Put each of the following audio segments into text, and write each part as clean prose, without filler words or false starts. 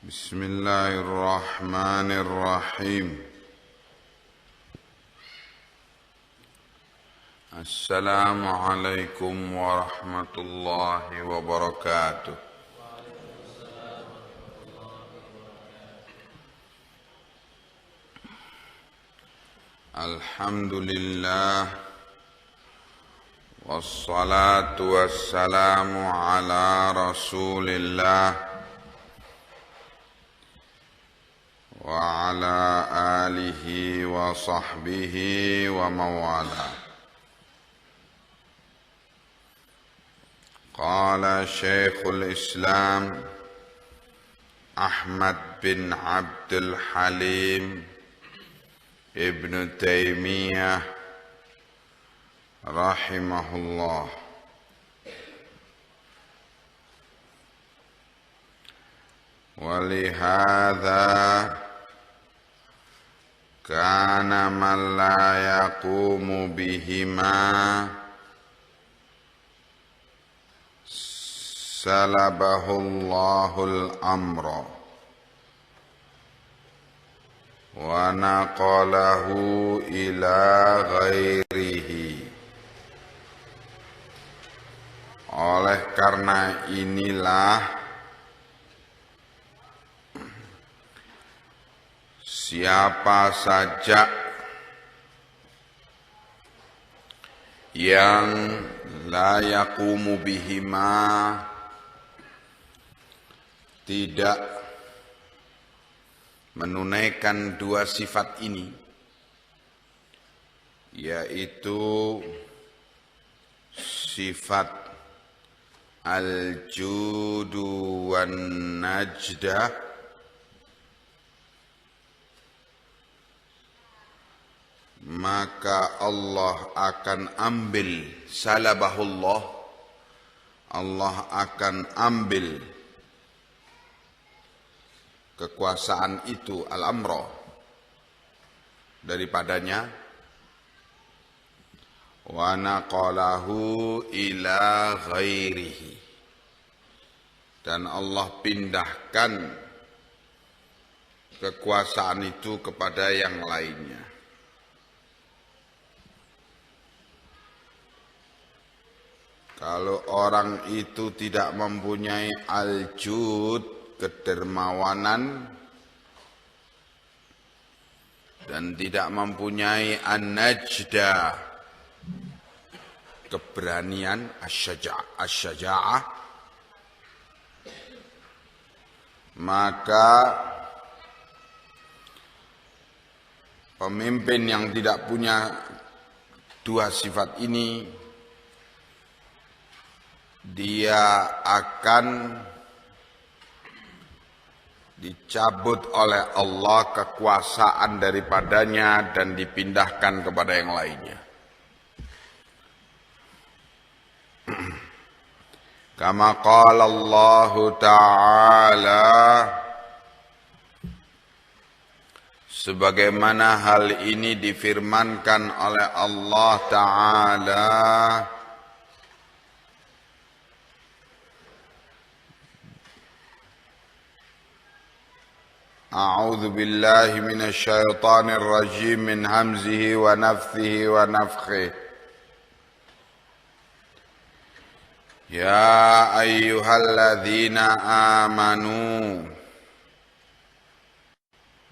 بسم الله الرحمن الرحيم. السلام عليكم ورحمة الله وبركاته. الحمد لله والصلاة والسلام على رسول الله وعلى آله وصحبه وموالاه. قال شيخ الإسلام أحمد بن عبد الحليم ابن تيمية رحمه الله: ولهذا كان من لا يقوم بهما سلبه الله الأمر ونقله إلى غيره. Oleh karena inilah siapa saja yang la yaqumu bihima, tidak menunaikan dua sifat ini, yaitu sifat al-judu wan najdah, maka Allah akan ambil, salabahullah, Allah akan ambil kekuasaan itu, al-amra, daripadanya, wa naqalahu ila ghairihi, dan Allah pindahkan kekuasaan itu kepada yang lainnya. Kalau orang itu tidak mempunyai al-jud, kedermawanan, dan tidak mempunyai an-najdah, keberanian, asy-syaja'ah, maka pemimpin yang tidak punya dua sifat ini, dia akan dicabut oleh Allah kekuasaan daripadanya dan dipindahkan kepada yang lainnya. Kama qala Allah Ta'ala, sebagaimana hal ini difirmankan oleh Allah Ta'ala, A'udzu billahi minasy syaithanir rajim min hamzihi wa nafthihi wa nafthihi. Ya ayyuhalladzina amanu,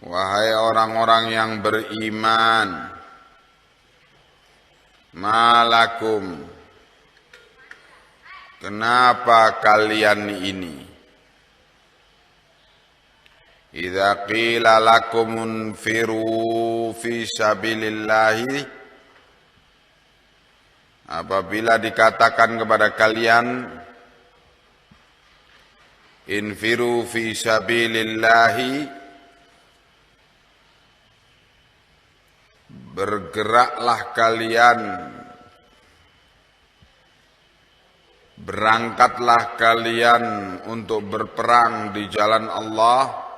wahai orang-orang yang beriman, malakum, kenapa kalian ini, idza qila lakum unfiru fi sabilillahi, apabila dikatakan kepada kalian infiru fi sabilillahi, bergeraklah kalian, berangkatlah kalian untuk berperang di jalan Allah,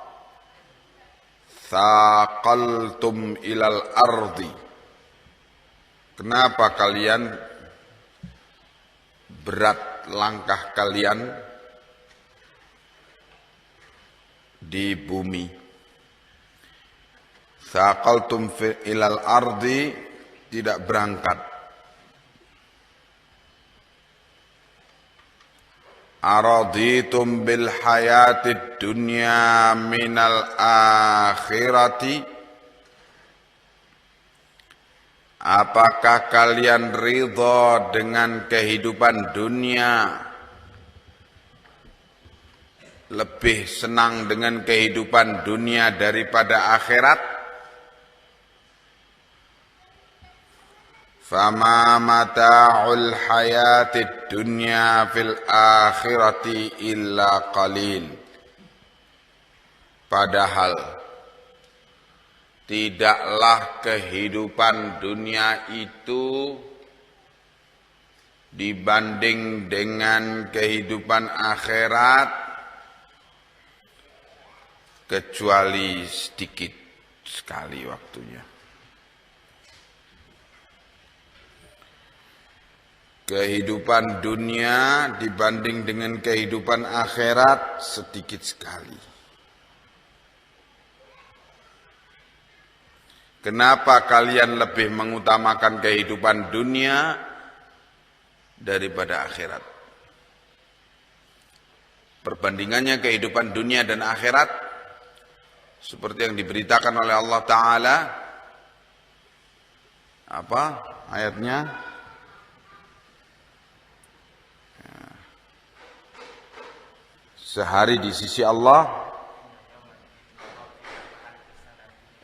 thaqaltum ilal ardi, kenapa kalian berat langkah kalian di bumi. Thaqaltum ilal ardi, tidak berangkat. Araditum bil hayatid dunya minal akhirati, apakah kalian ridha dengan kehidupan dunia, lebih senang dengan kehidupan dunia daripada akhirat? Fama mata'ul hayatid dunya fil akhirati illa qalil. Padahal tidaklah kehidupan dunia itu dibanding dengan kehidupan akhirat kecuali sedikit sekali waktunya. Kehidupan dunia dibanding dengan kehidupan akhirat sedikit sekali. Kenapa kalian lebih mengutamakan kehidupan dunia daripada akhirat? Perbandingannya kehidupan dunia dan akhirat seperti yang diberitakan oleh Allah Ta'ala. Apa ayatnya? Sehari di sisi Allah,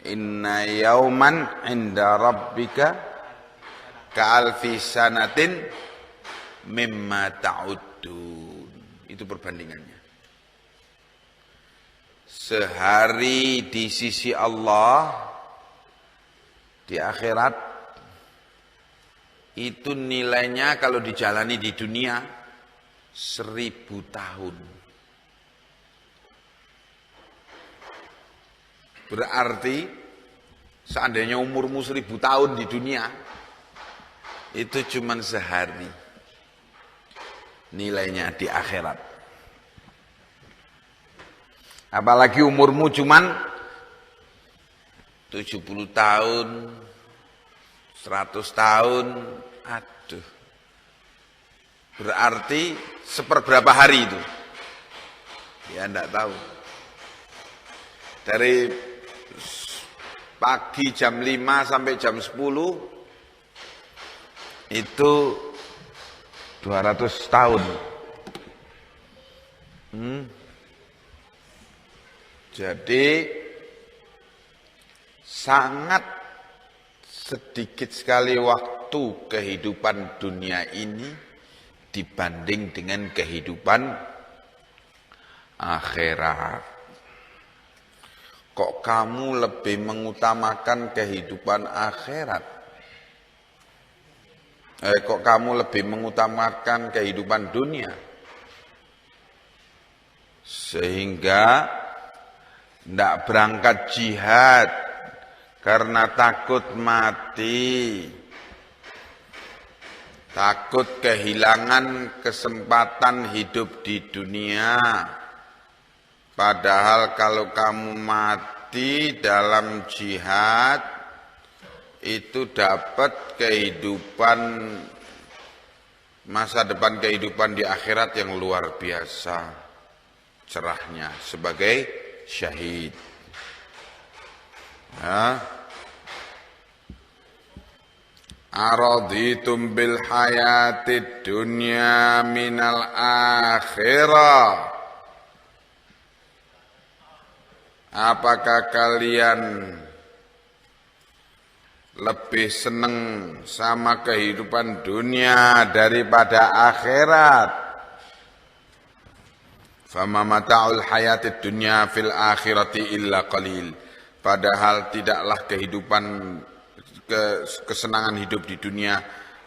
inna yauman inda rabbika ka'alfi sanatin mimma ta'uddun. Itu perbandingannya. Sehari di sisi Allah di akhirat itu nilainya kalau dijalani di dunia 1000 tahun. Berarti seandainya umurmu 1000 tahun di dunia, itu cuman sehari nilainya di akhirat. Apalagi umurmu cuman 70 tahun, 100 tahun, aduh. Berarti seperberapa hari itu? Ya enggak tahu. Dari pagi jam 5 sampai jam 10 itu 200 tahun. Jadi sangat sedikit sekali waktu kehidupan dunia ini dibanding dengan kehidupan akhirat. Kok kamu lebih mengutamakan kehidupan akhirat? Kok kamu lebih mengutamakan kehidupan dunia? Sehingga tidak berangkat jihad karena takut mati, takut kehilangan kesempatan hidup di dunia. Padahal kalau kamu mati dalam jihad, itu dapat kehidupan, masa depan kehidupan di akhirat yang luar biasa cerahnya sebagai syahid. Araditum bil hayatid dunya minal akhirah. Apakah kalian lebih senang sama kehidupan dunia daripada akhirat? Fama mata'ul hayatid dunya fil akhirati illa qalil. Padahal tidaklah kehidupan kesenangan hidup di dunia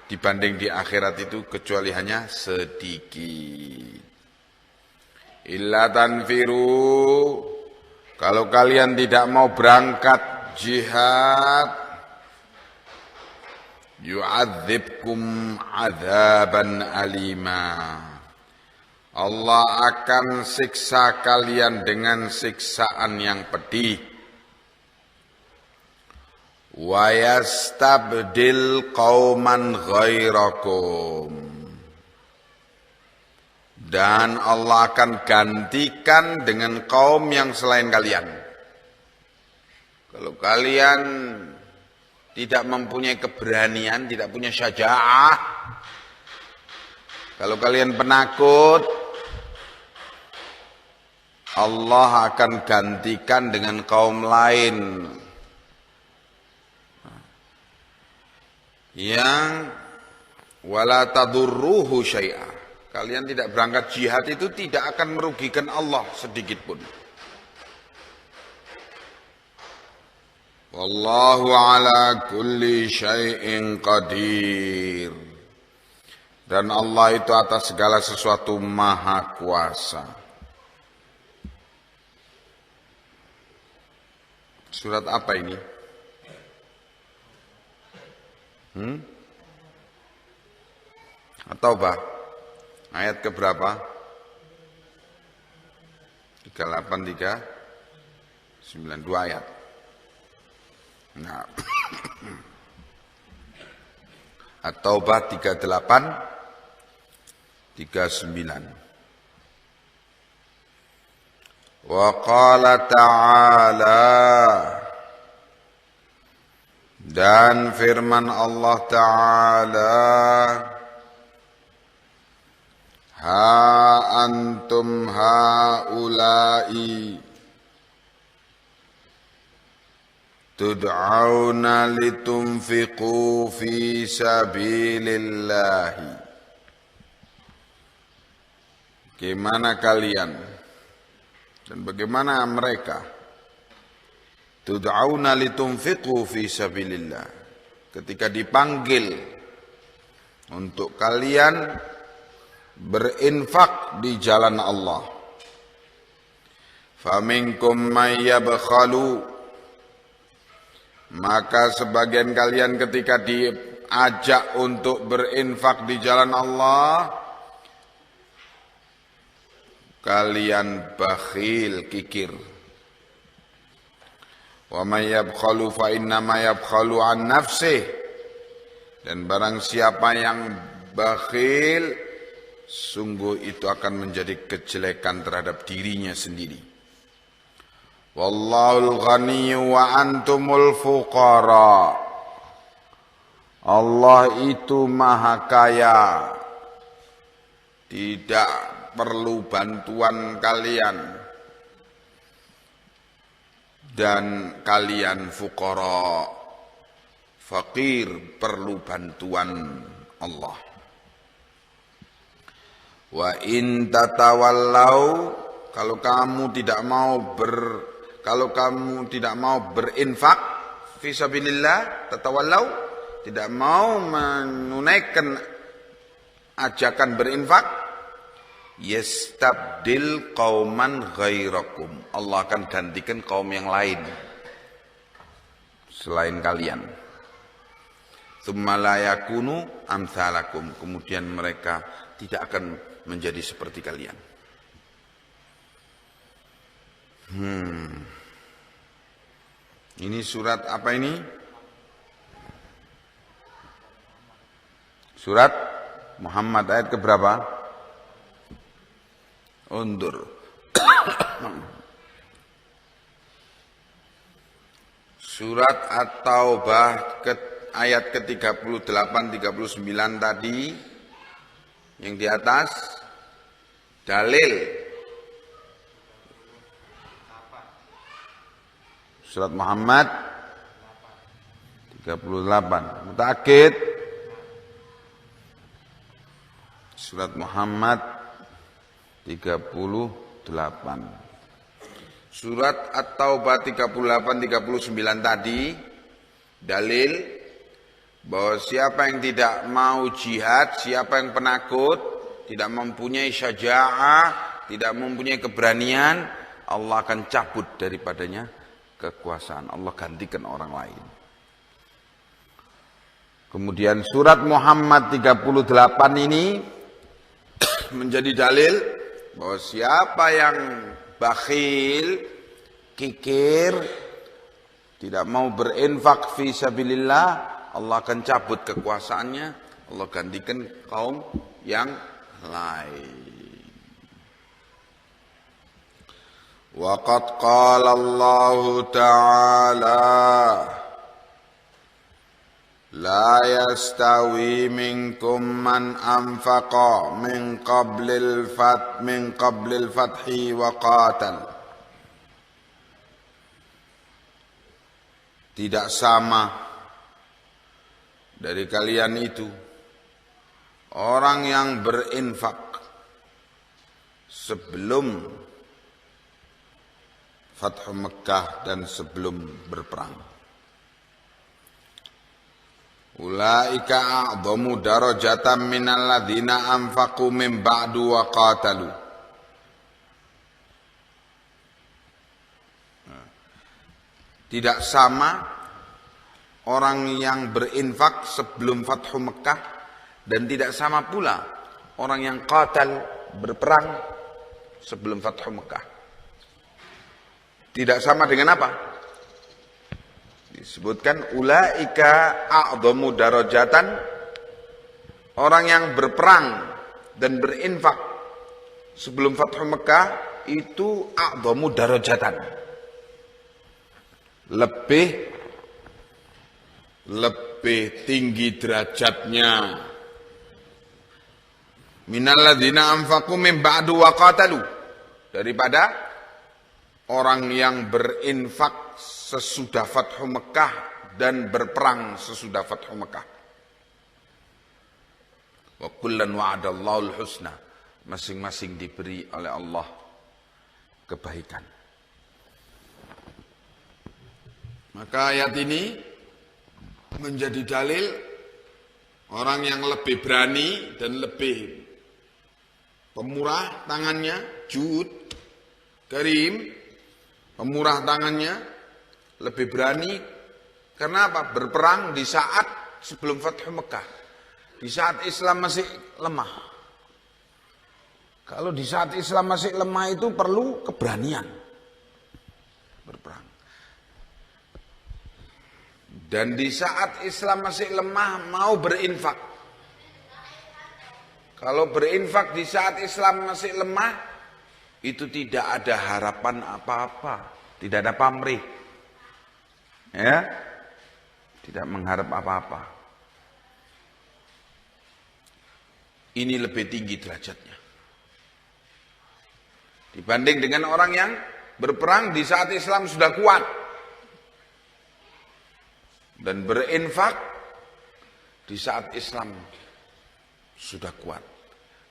dibanding di akhirat itu kecuali hanya sedikit. Illa tanfiru, kalau kalian tidak mau berangkat jihad, yu'adzibkum adzaban alima, Allah akan siksa kalian dengan siksaan yang pedih. Wa yastabdil qauman ghairakum. Dan Allah akan gantikan dengan kaum yang selain kalian. Kalau kalian tidak mempunyai keberanian, tidak punya syaja'ah, kalau kalian penakut, Allah akan gantikan dengan kaum lain yang wala tadurruhu syai'a. Kalian tidak berangkat jihad itu tidak akan merugikan Allah sedikit pun. Wallahu ala kulli syai'in qadir. Dan Allah itu atas segala sesuatu maha kuasa. Surat apa ini? At-Taubah. Ayat keberapa? 38392 ayat. Nah. At-Taubah 3839. Wa qala ta'ala, dan firman Allah Ta'ala, ha antum haula'i tud'auna litunfiqu fi sabilillahi. Bagaimana kalian dan bagaimana mereka tud'auna litunfiqu fi sabilillah, ketika dipanggil untuk kalian berinfak di jalan Allah. Faminkum may yabkhalu, maka sebagian kalian ketika diajak untuk berinfak di jalan Allah, kalian bakhil, kikir. Wa may yabkhalu fa innama yabkhalu an nafsih, dan barang siapa yang bakhil, sungguh itu akan menjadi kejelekan terhadap dirinya sendiri. Wallahul ghaniyyu wa antumul fuqara. Allah itu maha kaya, tidak perlu bantuan kalian, dan kalian fuqara, fakir, perlu bantuan Allah. Wa in tatawallau, kalau kamu tidak mau berinfak fi sabilillah, tatawallau, tidak mau menunaikan ajakan berinfak, yastabdil qauman ghairakum, Allah akan gantikan kaum yang lain selain kalian. Tsumma la yakunu amsalakum, kemudian mereka tidak akan menjadi seperti kalian. Ini surat apa ini? Surat Muhammad ayat keberapa? Undur. Surat At-Taubah ayat ke-38 39 tadi yang di atas, dalil Surat Muhammad 38, mutaakid Surat Muhammad 38. Surat At-Taubah 38-39 tadi dalil bahwa siapa yang tidak mau jihad, siapa yang penakut, tidak mempunyai syaja'ah, tidak mempunyai keberanian, Allah akan cabut daripadanya kekuasaan, Allah gantikan orang lain. Kemudian surat Muhammad 38 ini menjadi dalil bahwa siapa yang bakhil, kikir, tidak mau berinfak fi sabilillah, Allah akan cabut kekuasaannya, Allah gantikan kaum yang lain. Wa qad qala Allah Ta'ala la yastawi minkum man anfaqa min qablil fathi wa qatal. Tidak sama dari kalian itu orang yang berinfak sebelum Fathu Mekah dan sebelum berperang. Ulaika a'dhamu darajatan minal ladzina anfaqu min ba'du wa qatalu. Tidak sama orang yang berinfak sebelum Fathu Mekah dan tidak sama pula orang yang qatal berperang sebelum Fathu Mekah. Tidak sama dengan apa? Disebutkan ulaika a'dhamu darajatan, orang yang berperang dan berinfak sebelum Fathu Mekah itu a'dhamu darajatan, lebih tinggi derajatnya minal ladzina anfaqu min ba'du wa qatalu, daripada orang yang berinfak sesudah Fathu Mekah dan berperang sesudah Fathu Mekah. Wa kullan wa'adallahul husna, masing-masing diberi oleh Allah kebaikan. Maka ayat ini menjadi dalil orang yang lebih berani dan lebih pemurah tangannya, jud, karim, pemurah tangannya, lebih berani. Karena apa? Berperang di saat sebelum Fathu Mekah, di saat Islam masih lemah. Kalau di saat Islam masih lemah itu perlu keberanian berperang. Dan di saat Islam masih lemah mau berinfak. Kalau berinfak di saat Islam masih lemah, itu tidak ada harapan apa-apa, tidak ada pamrih. Ya, tidak mengharap apa-apa. Ini lebih tinggi derajatnya dibanding dengan orang yang berperang di saat Islam sudah kuat dan berinfak di saat Islam sudah kuat.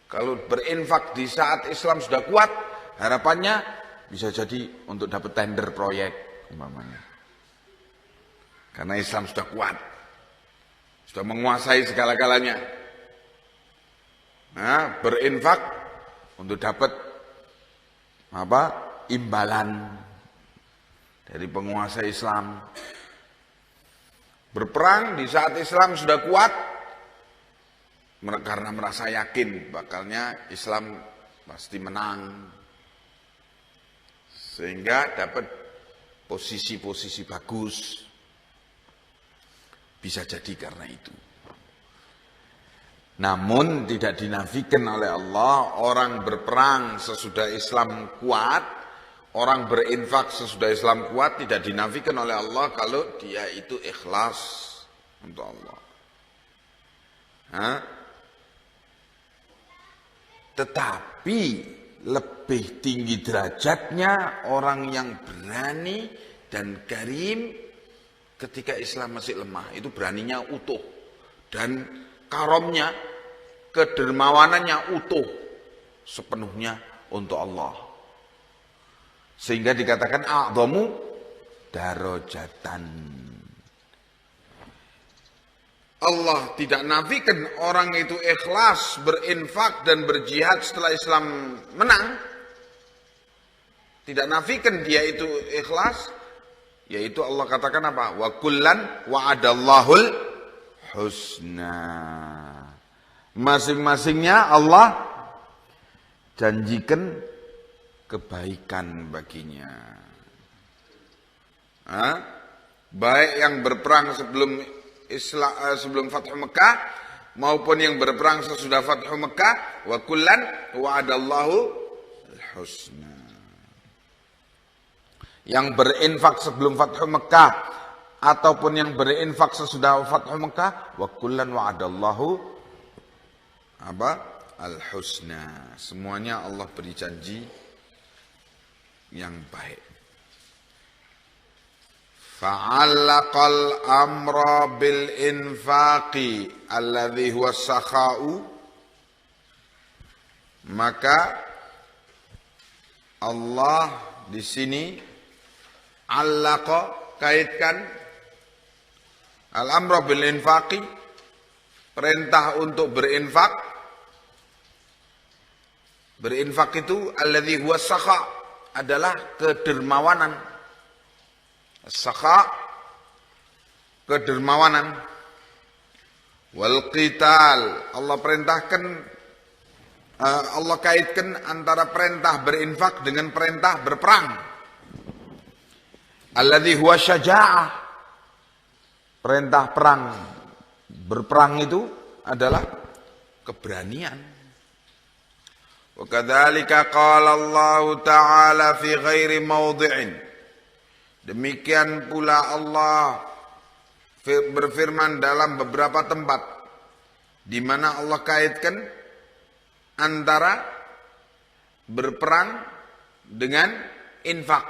Kalau berinfak di saat Islam sudah kuat, harapannya bisa jadi untuk dapat tender proyek umpamanya. Karena Islam sudah kuat, sudah menguasai segala-galanya. Nah, berinfak untuk dapat apa? Imbalan dari penguasa Islam. Berperang di saat Islam sudah kuat karena merasa yakin bakalnya Islam pasti menang, sehingga dapat posisi-posisi bagus. Bisa jadi karena itu. Namun tidak dinafikan oleh Allah orang berperang sesudah Islam kuat, orang berinfak sesudah Islam kuat, tidak dinafikan oleh Allah kalau dia itu ikhlas untuk Allah. Tetapi lebih tinggi derajatnya orang yang berani dan karim ketika Islam masih lemah. Itu beraninya utuh dan karomnya, kedermawanannya utuh sepenuhnya untuk Allah. Sehingga dikatakan a'dhamu darajatan. Allah tidak nafikan orang itu ikhlas berinfak dan berjihad setelah Islam menang. Tidak nafikan dia itu ikhlas, yaitu Allah katakan apa? Wa kullan wa'adallahul husna. Masing-masingnya Allah janjikan kebaikan baginya. Baik yang berperang sebelum Fathu Mekah maupun yang berperang sesudah Fathu Mekah, wa kullan wa'adallahu al-husna. Yang berinfak sebelum Fathu Mekah ataupun yang berinfak sesudah Fathu Mekah, wa kullan wa'adallahu al-husna. Semuanya Allah beri janji yang baik. Fa'allaqal amra bil infaqi alladhi huwa sakha'u, maka Allah di sini allaqa, kaitkan al-amra bil infaqi, perintah untuk berinfak. Berinfak itu alladhi huwa sakha, adalah kedermawanan. Sakha, kedermawanan. Wal qital, Allah perintahkan, Allah kaitkan antara perintah berinfak dengan perintah berperang. Alladhi huwa syaja'ah, perintah perang, berperang itu adalah keberanian. Wa kadzalika qala Allah Ta'ala fi ghairi mawdhi'in, demikian pula Allah berfirman dalam beberapa tempat di mana Allah kaitkan antara berperang dengan infak.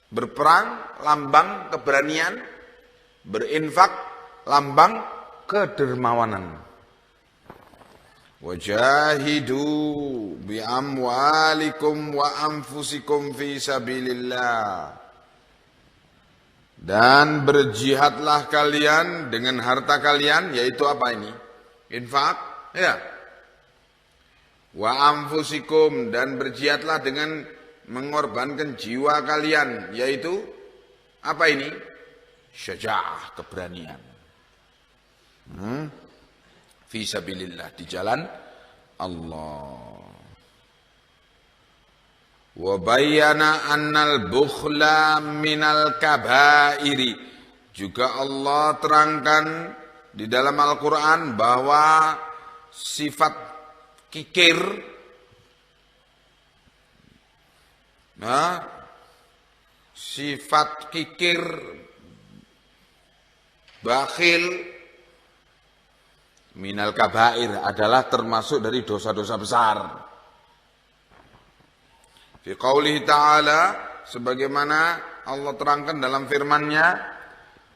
Berperang lambang keberanian, berinfak lambang kedermawanan. Wajahidu bi amwalikum wa anfusikum fi sabilillah, dan berjihadlah kalian dengan harta kalian, yaitu apa ini? Infak, ya. Wa anfusikum, dan berjihadlah dengan mengorbankan jiwa kalian, yaitu apa ini? Syaja'ah, keberanian. Fi sabilillah, di jalan Allah. Wa bayyana annal bukhla minal kabairi, juga Allah terangkan di dalam Al-Quran bahwa sifat kikir, sifat kikir, bakhil, minal kabair, adalah termasuk dari dosa-dosa besar. Fi qaulihi ta'ala, sebagaimana Allah terangkan dalam firman-Nya,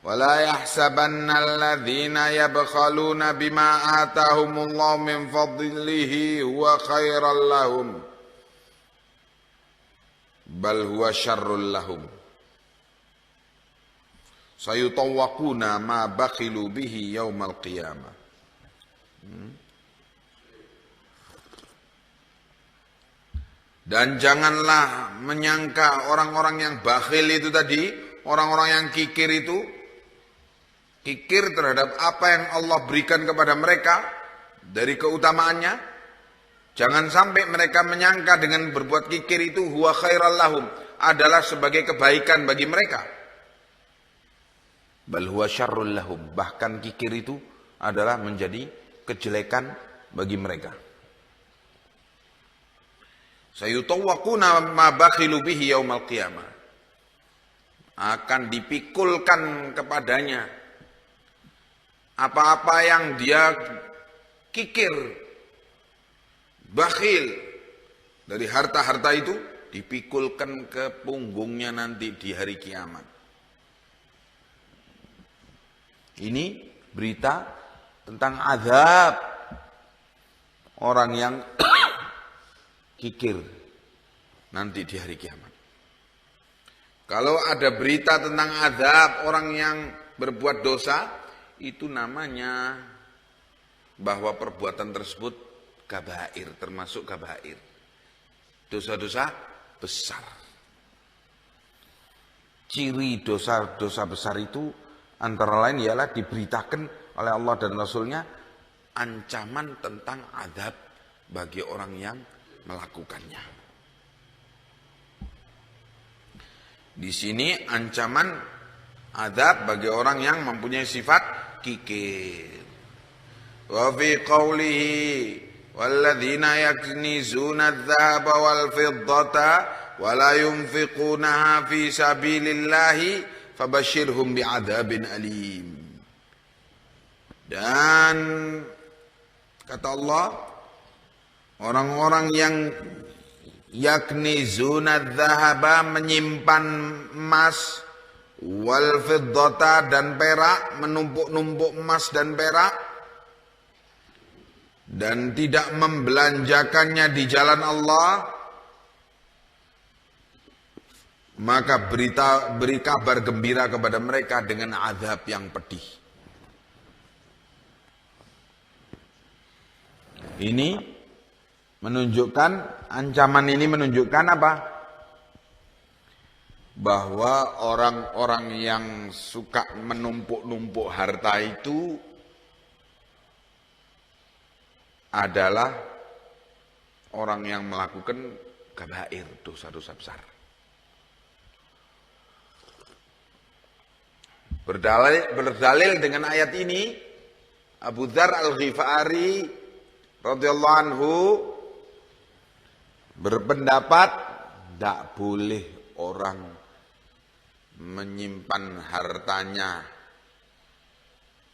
wala yahsabanna alladhina yabkhaluna bima atahumullahu min fadlihi huwa khairal lahum bal huwa syarrul lahum sayutawwaquna ma bakhilu bihi yaumal qiyamah. Dan janganlah menyangka orang-orang yang bakhil itu tadi, orang-orang yang kikir itu, kikir terhadap apa yang Allah berikan kepada mereka dari keutamaannya. Jangan sampai mereka menyangka dengan berbuat kikir itu huwa khairal lahum, adalah sebagai kebaikan bagi mereka. Bal huwa syarrul lahum, bahkan kikir itu adalah menjadi kejelekan bagi mereka. Sayutawwaquna ma bakhilu bihi yaumal qiyamah, akan dipikulkan kepadanya apa-apa yang dia kikir, bakhil dari harta-harta itu, dipikulkan ke punggungnya nanti di hari kiamat. Ini berita tentang azab orang yang kikir nanti di hari kiamat. Kalau ada berita tentang azab orang yang berbuat dosa, itu namanya bahwa perbuatan tersebut kabair, termasuk kabair, dosa-dosa besar. Ciri dosa-dosa besar itu antara lain ialah diberitakan oleh Allah dan Rasulnya ancaman tentang azab bagi orang yang melakukannya. Di sini ancaman azab bagi orang yang mempunyai sifat kikir. Wa fi qawlihi walladzina yaknizuna adh-dhahaba wal fiddata wa la yunfiqunaha fi sabilillahi fabashshirhum bi'adzabin alim. Dan kata Allah, orang-orang yang yaknizuna adh-dhahaba, menyimpan emas, wal fiddata, dan perak, menumpuk-numpuk emas dan perak, dan tidak membelanjakannya di jalan Allah, maka beri kabar gembira kepada mereka dengan azab yang pedih. Ini menunjukkan, ancaman ini menunjukkan apa? Bahwa orang-orang yang suka menumpuk-numpuk harta itu adalah orang yang melakukan kabair, dosa-dosa besar. Berdalil dengan ayat ini, Abu Dzar Al-Ghifari radhiyallahu anhu berpendapat tidak boleh orang menyimpan hartanya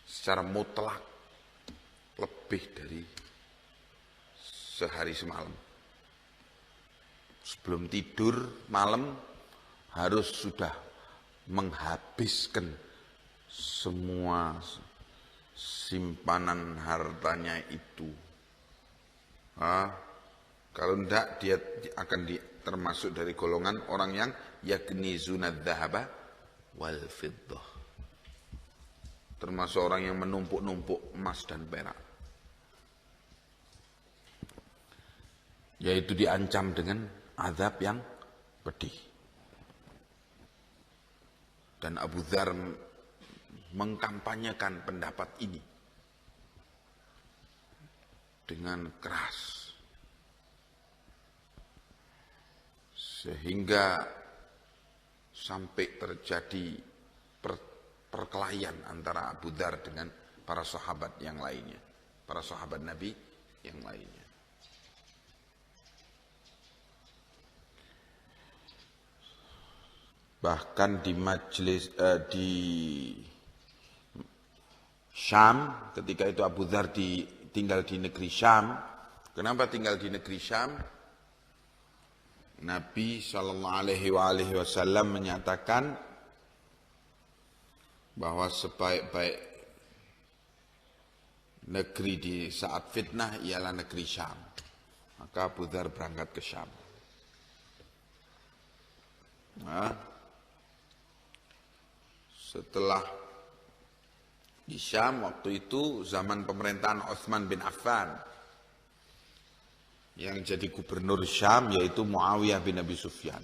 secara mutlak lebih dari sehari semalam. Sebelum tidur malam harus sudah menghabiskan semua simpanan hartanya itu. Kalau tidak, dia akan termasuk dari golongan orang yang yaknizuna adh-dhahaba wal fiddah, termasuk orang yang menumpuk-numpuk emas dan perak, yaitu diancam dengan azab yang pedih. Dan Abu Dzar mengkampanyekan pendapat ini dengan keras, sehingga sampai terjadi perkelahian antara Abu Dzar dengan para sahabat yang lainnya, para sahabat Nabi yang lainnya. Bahkan di majelis di Syam, ketika itu Abu Dzar tinggal di negeri Syam. Kenapa tinggal di negeri Syam? Nabi SAW menyatakan bahwa sebaik-baik negeri di saat fitnah ialah negeri Syam. Maka Abu Dzar berangkat ke Syam. Setelah di Syam, waktu itu zaman pemerintahan Utsman bin Affan, yang jadi gubernur Syam yaitu Muawiyah bin Abi Sufyan.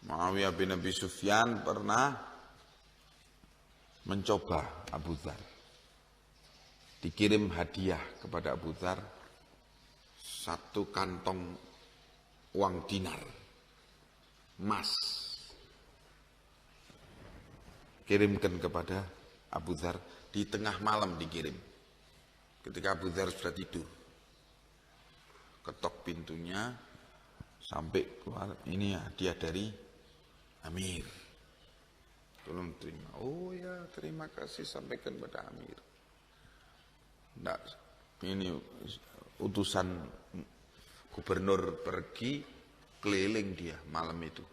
Muawiyah bin Abi Sufyan pernah mencoba Abu Dzar. Dikirim hadiah kepada Abu Dzar 1 kantong uang dinar, emas. Kirimkan kepada Abu Dzar, di tengah malam dikirim. Ketika Abu Dzar sudah tidur, ketok pintunya, sampai keluar, ini hadiah dari Amir, tolong terima. Oh ya, terima kasih, sampaikan pada Amir. Nggak, ini utusan gubernur pergi, keliling dia malam itu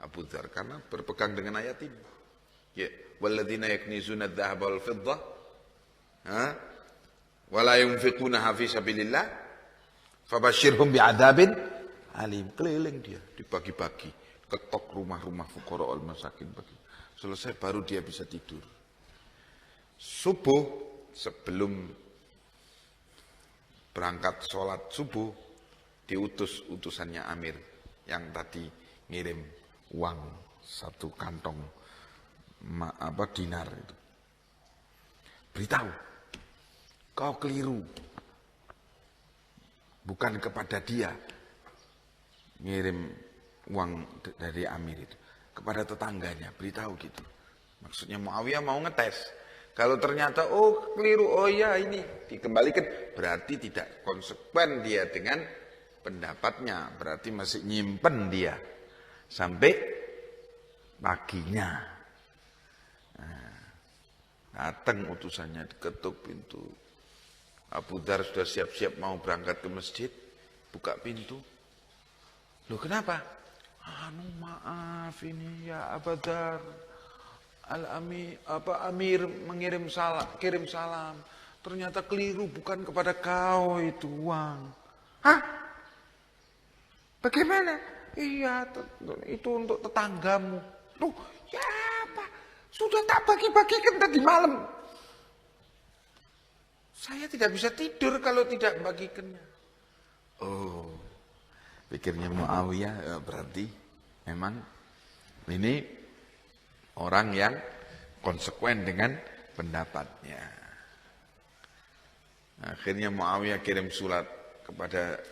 Abu Dzar, karena berpegang dengan ayat ini. Ya, walladzina yaknizuna adh-dhahaba wal fiddah wa la yunfiqunaha fi sabilillah fabashshirhum bi'adzabin alim. Keliling dia, dibagi-bagi, ketok rumah-rumah fuqara wal masakin, bagi. Selesai baru dia bisa tidur. Subuh, sebelum berangkat sholat subuh, diutus utusannya Amir yang tadi ngirim uang 1 kantong dinar itu. Beritahu kau keliru. Bukan kepada dia ngirim uang dari Amir itu, kepada tetangganya, beritahu gitu. Maksudnya Muawiyah mau ngetes. Kalau ternyata oh keliru, oh ya ini dikembalikan, berarti tidak konsekuen dia dengan pendapatnya, berarti masih nyimpen dia sampai paginya. Datang utusannya, diketuk pintu. Abu Dzar sudah siap-siap mau berangkat ke masjid, buka pintu. Loh kenapa? Maaf ini ya Abu Dzar, Amir mengirim salam, kirim salam. Ternyata keliru, bukan kepada kau itu uang. Hah? Bagaimana? Iya, itu untuk tetanggamu. Loh, ya apa? Sudah tak bagi-bagikan tadi malam. Saya tidak bisa tidur kalau tidak membagikannya. Oh, pikirnya Muawiyah berarti memang ini orang yang konsekuen dengan pendapatnya. Akhirnya Muawiyah kirim surat kepada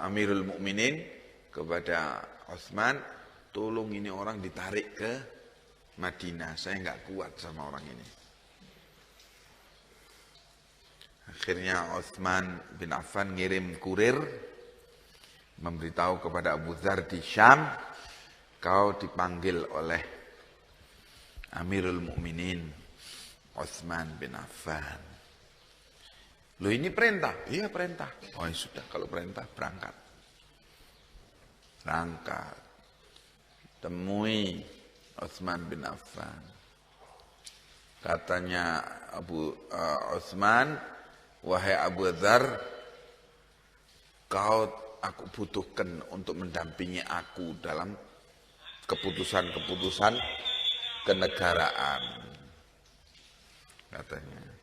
Amirul Mukminin, kepada Utsman, tolong ini orang ditarik ke Madinah. Saya nggak kuat sama orang ini. Akhirnya Utsman bin Affan ngirim kurir memberitahu kepada Abu Dzar di Syam, kau dipanggil oleh Amirul Mukminin Utsman bin Affan. Loh ini perintah? Iya perintah. Oh ya sudah, kalau perintah berangkat. Berangkat. Temui Utsman bin Affan. Katanya Utsman, wahai Abu Dzar, aku butuhkan untuk mendampingi aku dalam keputusan-keputusan kenegaraan. Katanya.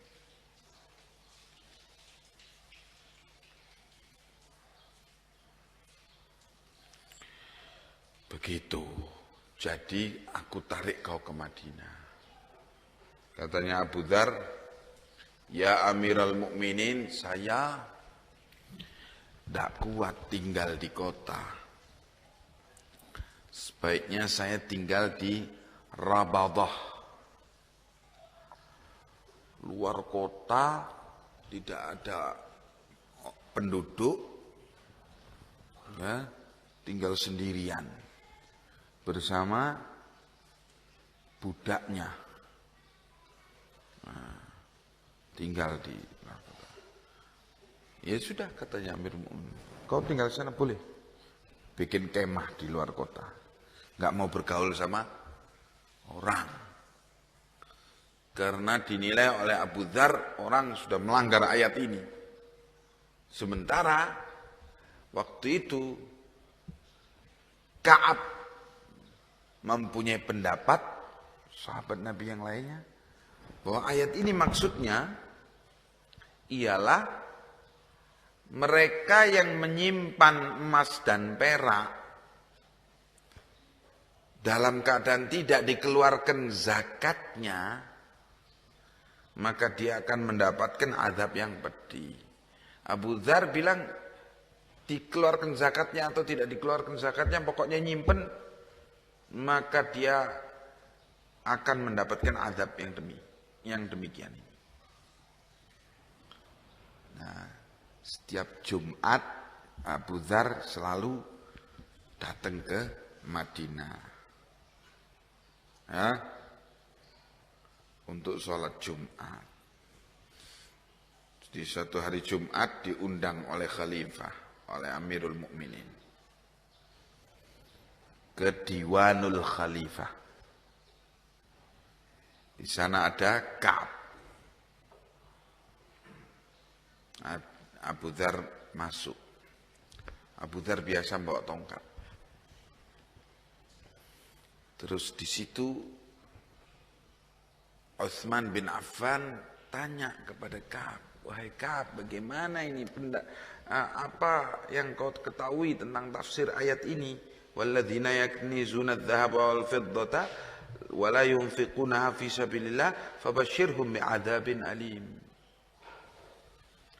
Begitu. Jadi aku tarik kau ke Madinah. Katanya Abu Dzar, ya Amirul Mukminin, saya tidak kuat tinggal di kota. Sebaiknya saya tinggal di Rabadah. Luar kota, tidak ada penduduk, ya, tinggal sendirian bersama budaknya. Tinggal di Rabadah. Ya sudah, katanya Amir Mu'min, kau tinggal di sana boleh. Bikin kemah di luar kota. Enggak mau bergaul sama orang. Karena dinilai oleh Abu Dzar orang sudah melanggar ayat ini. Sementara waktu itu Ka'ab mempunyai pendapat, sahabat Nabi yang lainnya, bahwa ayat ini maksudnya ialah mereka yang menyimpan emas dan perak dalam keadaan tidak dikeluarkan zakatnya, maka dia akan mendapatkan azab yang pedih. Abu Dzar bilang dikeluarkan zakatnya atau tidak dikeluarkan zakatnya, pokoknya nyimpen, maka dia akan mendapatkan azab yang demikian. Nah, setiap Jumat Abu Dzar selalu datang ke Madinah, ya, untuk sholat Jumat. Di suatu hari Jumat diundang oleh khalifah, oleh Amirul Mukminin ke Diwanul Khalifah. Di sana ada Ka'ab. Abu Dzar masuk. Abu Dzar biasa bawa tongkat. Terus di situ Utsman bin Affan tanya kepada Ka'ab, wahai Ka'ab, bagaimana ini apa yang kau ketahui tentang tafsir ayat ini? Walladzina yaknizuna adh-dhahaba wal fiddata wa la yunfiqunaha fi sabilillah fabashshirhum bi'adzabin alim.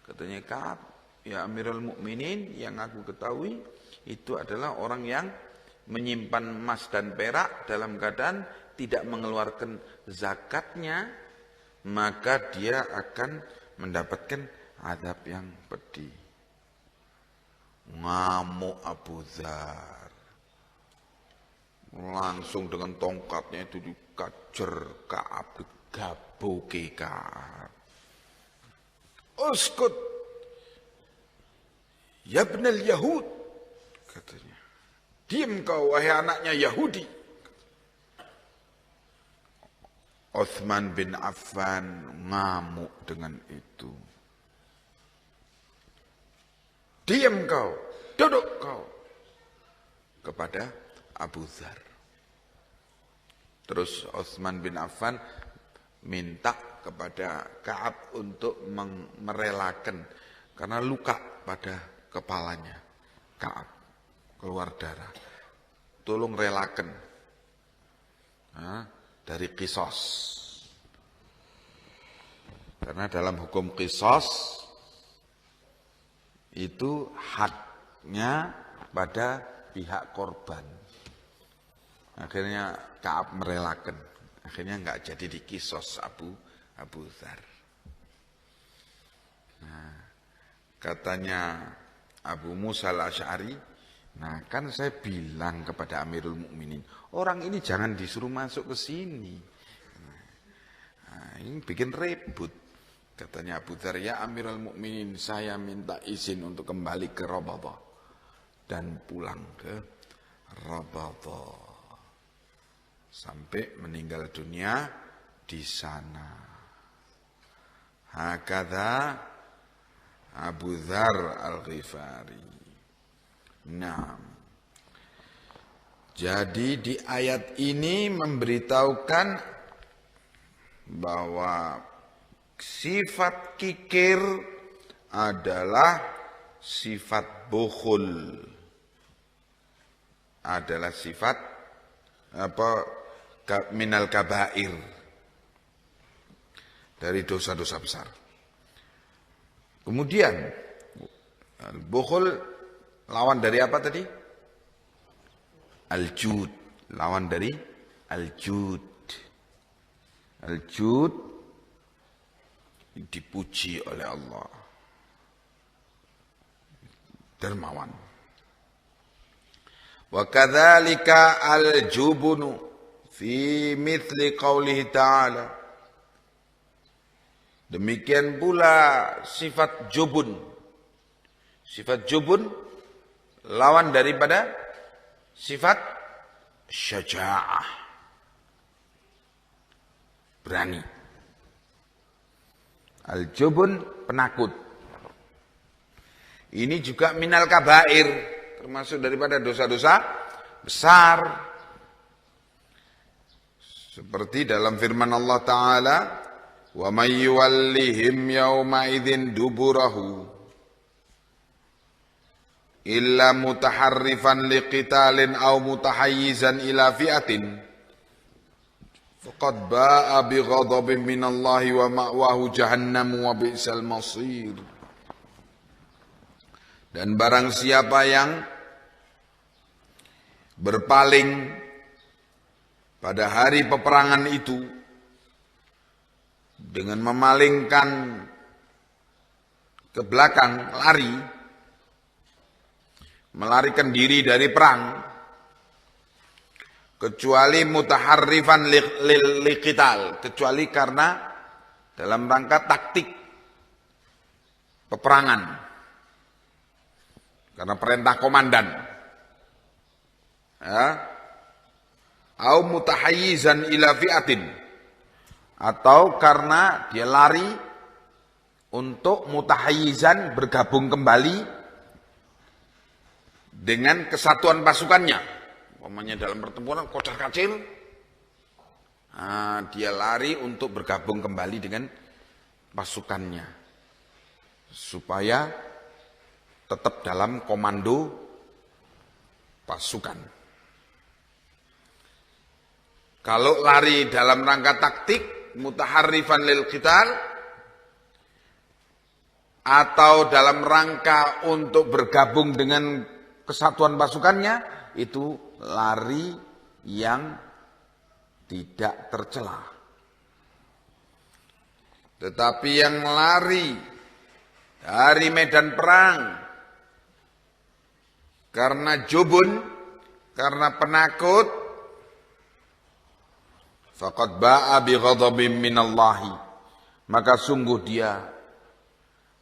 Katanya Ka'ab, ya Amirul Mukminin, yang aku ketahui itu adalah orang yang menyimpan emas dan perak dalam keadaan tidak mengeluarkan zakatnya, maka dia akan mendapatkan azab yang pedih. Ngamuk Abu Dzar. Langsung dengan tongkatnya itu dikajer Ka'ab, digabuki Ka'ab. Uskut ya ibnal Yahud, katanya. Diam kau wahai anaknya Yahudi. Utsman bin Affan ngamuk dengan itu. Diam kau, duduk kau, kepada Abu Dzar. Terus Utsman bin Affan minta kepada Ka'ab untuk merelakan, karena luka pada kepalanya Ka'ab, keluar darah. Tolong relakan dari qisas. Karena dalam hukum qisas itu haknya pada pihak korban. Akhirnya Ka'ab merelakan. Akhirnya enggak jadi dikisos Abu Dzar. Nah, katanya Abu Musa al-Asy'ari, nah kan saya bilang kepada Amirul Mukminin, orang ini jangan disuruh masuk ke sini. Nah, ini bikin ribut. Katanya Abu Dzar, ya Amirul Mukminin, saya minta izin untuk kembali ke Rabadhah dan pulang ke Rabadhah sampai meninggal dunia di sana. Hakadha Abu Dzar Al-Ghifari. Nah, jadi di ayat ini memberitahukan bahwa sifat kikir adalah sifat bukhul, adalah sifat minal kabair, dari dosa-dosa besar. Kemudian bukhul lawan dari apa tadi? Al-jud, lawan dari al-jud. Al-jud dipuji oleh Allah, dermawan. Wa kadzalika al-jubnu fi mithli qaulihi ta'ala. Demikian pula sifat jubun. Sifat jubun lawan daripada sifat syaja'ah, berani. Al-jubun, penakut. Ini juga minal kabair, termasuk daripada dosa-dosa besar. Seperti dalam firman Allah Ta'ala, wa may yuwallihim yawma idzin duburahu illa mutaharrifan liqitalin aw mutahayyizan ila fi'atin faqad ba'a bighadabin minallahi wa ma'wahu jahannam wa bi'sal masir. Dan barang siapa yang berpaling pada hari peperangan itu dengan memalingkan ke belakang, melarikan diri dari perang, kecuali mutaharrifan liqital, kecuali karena dalam rangka taktik peperangan, karena perintah komandan, au mutahayyizan ila fi'atin, atau karena dia lari untuk mutahayyizan, bergabung kembali dengan kesatuan pasukannya. Umpamanya dalam pertempuran kocar kacir, dia lari untuk bergabung kembali dengan pasukannya supaya tetap dalam komando pasukan. Kalau lari dalam rangka taktik, mutaharrifan lil qital, atau dalam rangka untuk bergabung dengan kesatuan pasukannya, itu lari yang tidak tercela. Tetapi yang lari dari medan perang karena jubun, karena penakut, faqad ba'a bi ghadabin minallahi, maka sungguh dia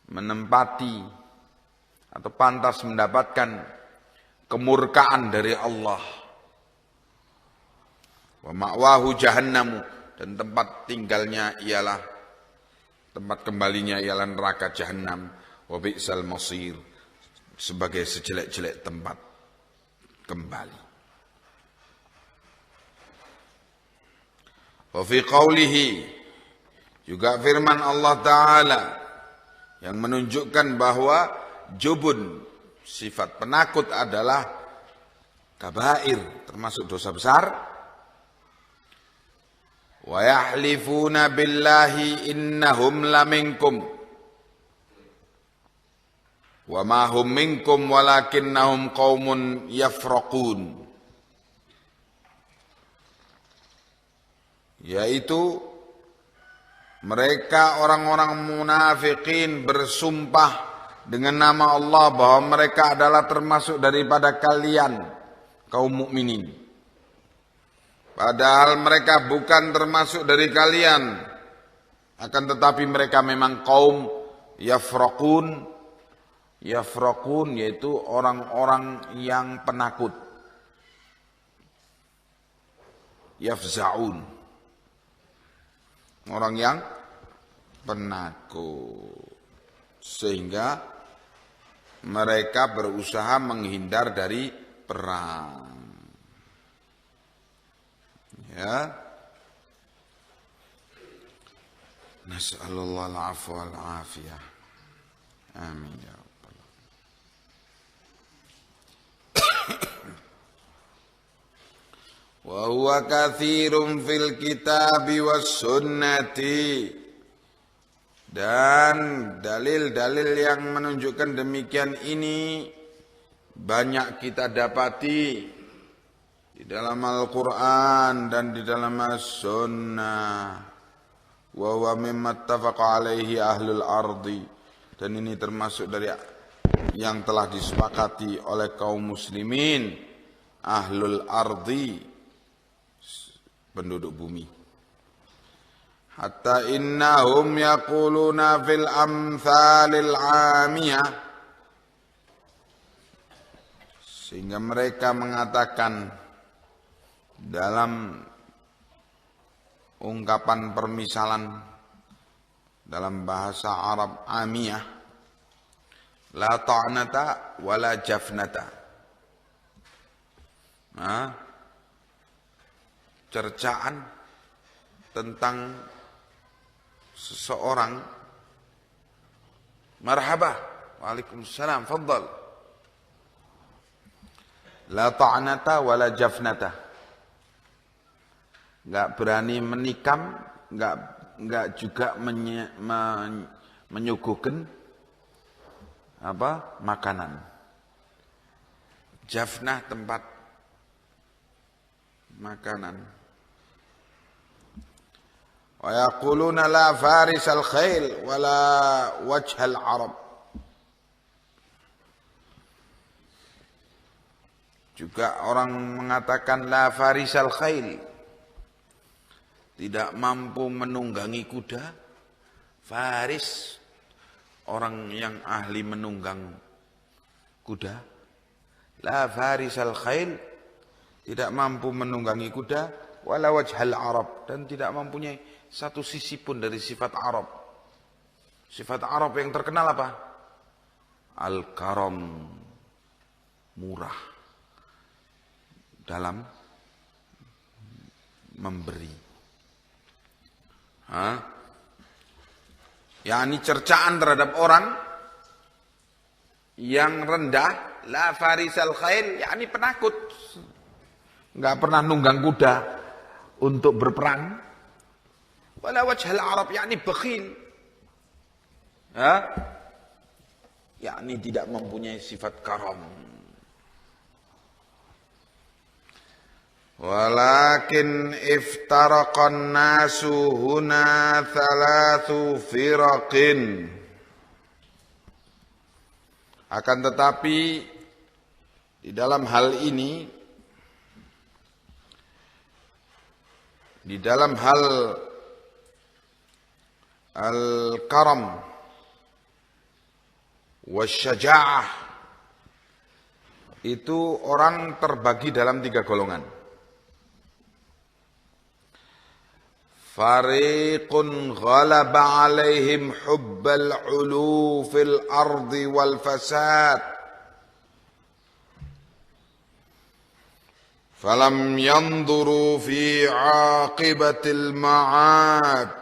menempati atau pantas mendapatkan kemurkaan dari Allah. Wa ma'wahu jahannamu, dan tempat tinggalnya ialah, tempat kembalinya ialah neraka jahanam. Wa bi'sal masir, sebagai sejelek-jelek tempat kembali. Wa fi qawlihi, juga firman Allah Ta'ala yang menunjukkan bahwa jubun, sifat penakut, adalah kabair, termasuk dosa besar. Wa yahlifuna billahi innahum laminkum wa ma hum minkum walakinnahum qaumun yafraqun, yaitu mereka orang-orang munafikin bersumpah dengan nama Allah bahwa mereka adalah termasuk daripada kalian kaum mukminin, padahal mereka bukan termasuk dari kalian, akan tetapi mereka memang kaum yafraqun. Yafraqun yaitu orang-orang yang penakut. Yafza'un, orang yang penakut, sehingga mereka berusaha menghindar dari perang. Ya, nas'alullah al-afwa wal-afiyah. Amin ya rabbal. Wa huwa katsirun fil kitabi was sunnati, dan dalil-dalil yang menunjukkan demikian ini banyak kita dapati di dalam Al-Quran dan di dalam As-Sunnah. Wa huwa mimma ittafaqa alaihi ahlul ardi, dan ini termasuk dari yang telah disepakati oleh kaum muslimin, ahlul ardi, penduduk bumi. Hatta innahum yaquluna fil amthalil amiyah, sehingga mereka mengatakan dalam ungkapan permisalan dalam bahasa Arab amiyah, la ta'nata wala jafnata. Cercaan tentang seseorang, marhaba, waalaikumsalam, faddal, la ta'nata wala jafnata, enggak berani menikam, enggak juga menyuguhkan apa? Makanan. Jafnah tempat makanan. Wa yaquluna la farisal khail wala wajhal arab, juga orang mengatakan la farisal khail, tidak mampu menunggangi kuda. Faris, orang yang ahli menunggang kuda. La farisal khail, tidak mampu menunggangi kuda. Wala wajhal arab, dan tidak mempunyai satu sisi pun dari sifat Arab. Sifat Arab yang terkenal apa? Al-karam, murah dalam memberi. yakni cercaan terhadap orang yang rendah, la farisal khair, yakni penakut, enggak pernah nunggang kuda. untuk berperang. Wala wajhal Arab, yakni bakhil. Yakni tidak mempunyai sifat karam. Walakin iftaraqan nasu huna thalathu firaqin. Akan tetapi di dalam hal ini, di dalam hal al-karam wasyaja'ah, itu orang terbagi dalam 3 golongan. Fariqun ghalaba alaihim hubbal ulu fil ardi wal fasad falam yanduru fi aqibatil ma'ad.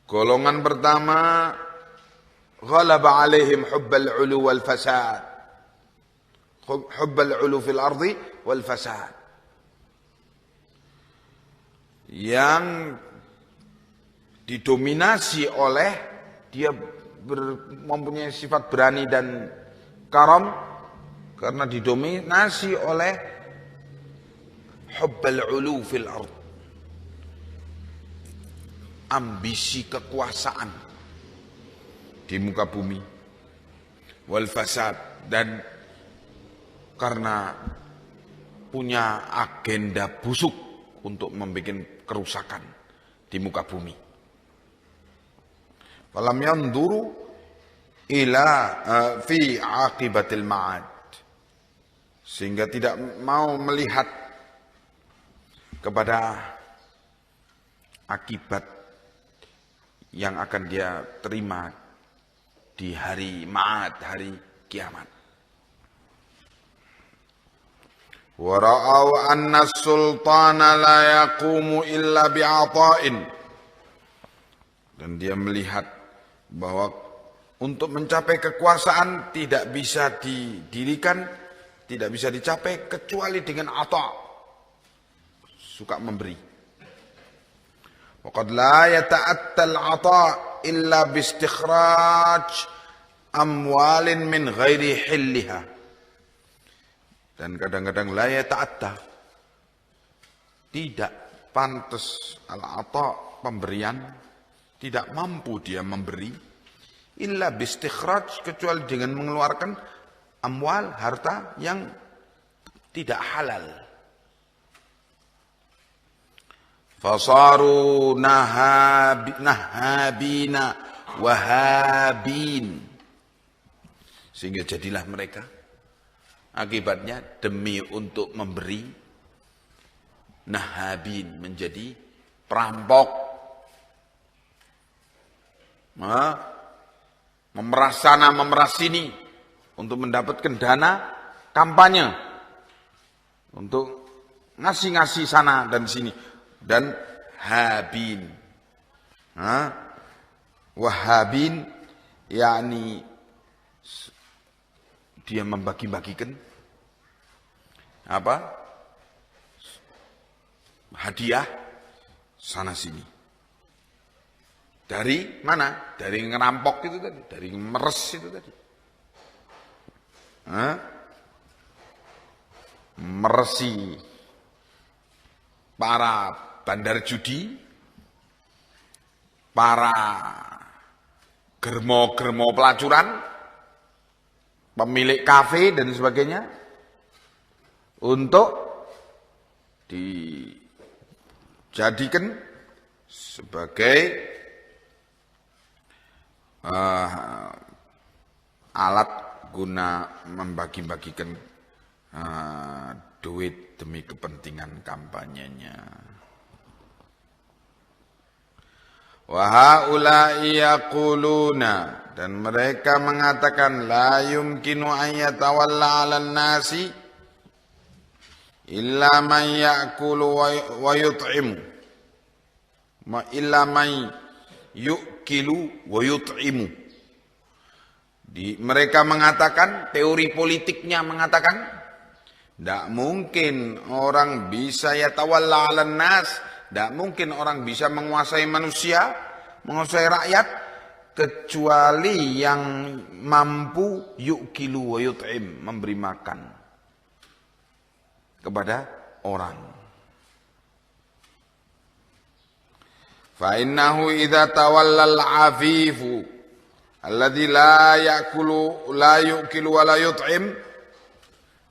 Golongan pertama, ghalaba alaihim hubbal ulu wal fasad. Hubbal ulu fil ardi wal fasad. Yang didominasi oleh dia mempunyai sifat berani dan karam karena didominasi oleh hubbal ulu fil ard, ambisi kekuasaan di muka bumi, wal fasad, dan karena punya agenda busuk untuk membuat kerusakan di muka bumi. Falam yanduru ila fi aqibatil ma'ad, sehingga tidak mau melihat kepada akibat yang akan dia terima di hari ma'ad, hari kiamat. Wara'au anna sultana la yaqumu illa bi'ata'in, dan dia melihat bahwa untuk mencapai kekuasaan tidak bisa didirikan, tidak bisa dicapai kecuali dengan ata', suka memberi. Waqad la yata'atta al-ata' illa bistikhraj amwalin min ghairi hilliha. Dan kadang-kadang la yata'atta, tidak pantas al-ata', pemberian, tidak mampu dia memberi, illa bistikhraj, kecuali dengan mengeluarkan amwal, harta yang tidak halal. Fasaru nahabina wahabin, sehingga jadilah mereka akibatnya demi untuk memberi, nahabin, menjadi perampok, memeras sana memeras sini untuk mendapatkan dana kampanye, untuk ngasih-ngasih sana dan sini. Dan habin, wahabin, yakni dia membagi-bagikan hadiah sana sini. Dari mana? Dari ngerampok itu tadi, dari meres itu tadi. Meresi para bandar judi, para germo-germo pelacuran, pemilik kafe dan sebagainya, untuk dijadikan sebagai alat guna membagi-bagikan duit demi kepentingan kampanyenya. Wa haula'i yaquluna, dan mereka mengatakan la yumkinu an yatawalla 'alan nasi illa man ya'kulu wa yut'imu, illa man yu'kilu wa yut'imu. Mereka mengatakan, teori politiknya mengatakan Tidak mungkin orang bisa yatawalla 'alan nas, tidak mungkin orang bisa menguasai manusia, menguasai rakyat, kecuali yang mampu yu'kilu wa yut'im, memberi makan kepada orang. Fa innahu idza tawalla al-'afifu alladzi la ya'kulu la yu'kilu wa la yut'im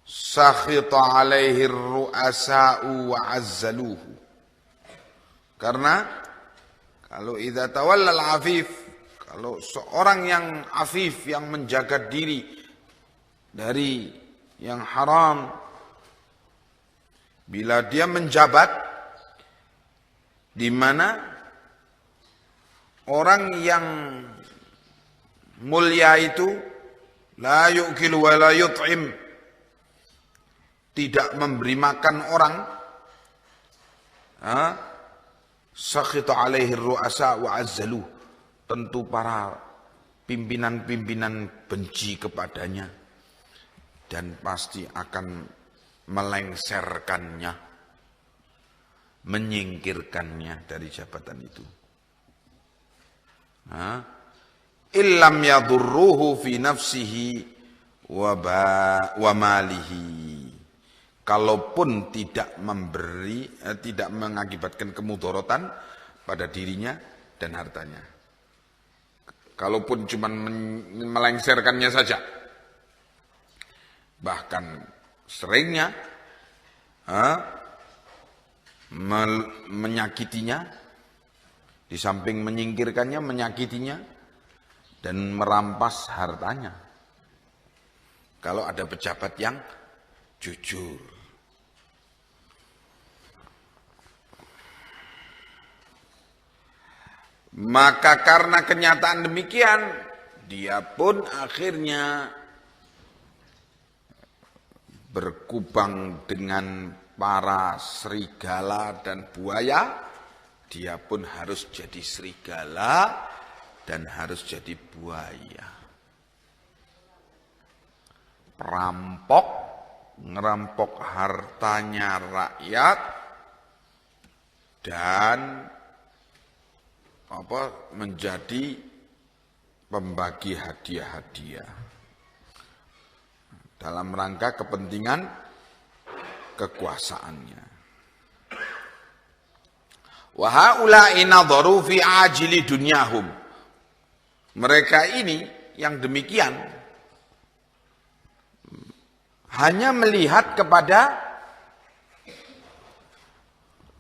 sakhita 'alaihi ar-ru'asa'u wa 'azzaluhu. Karena kalau idza tawalla al-'afif, kalau seorang yang afif, yang menjaga diri dari yang haram, bila dia menjabat di mana orang yang mulia itu la yu'kilu wa la yut'im, tidak memberi makan orang, sakhita alaihi ru'asa wa azzalu, tentu para pimpinan-pimpinan benci kepadanya dan pasti akan melengserkannya, menyingkirkannya dari jabatan itu. Illam yadurruhu fi nafsihi wa malihi. Kalaupun tidak memberi, tidak mengakibatkan kemudorotan pada dirinya dan hartanya. Kalaupun cuma melengserkannya saja. Bahkan seringnya menyakitinya, di samping menyingkirkannya, menyakitinya dan merampas hartanya. Kalau ada pejabat yang jujur. Maka karena kenyataan demikian, dia pun akhirnya berkubang dengan para serigala dan buaya. Dia pun harus jadi serigala dan harus jadi buaya. Perampok, ngerampok hartanya rakyat dan menjadi pembagi hadiah-hadiah dalam rangka kepentingan kekuasaannya. Wa haula'i nadharu fi ajili dunyahum. Mereka ini yang demikian hanya melihat kepada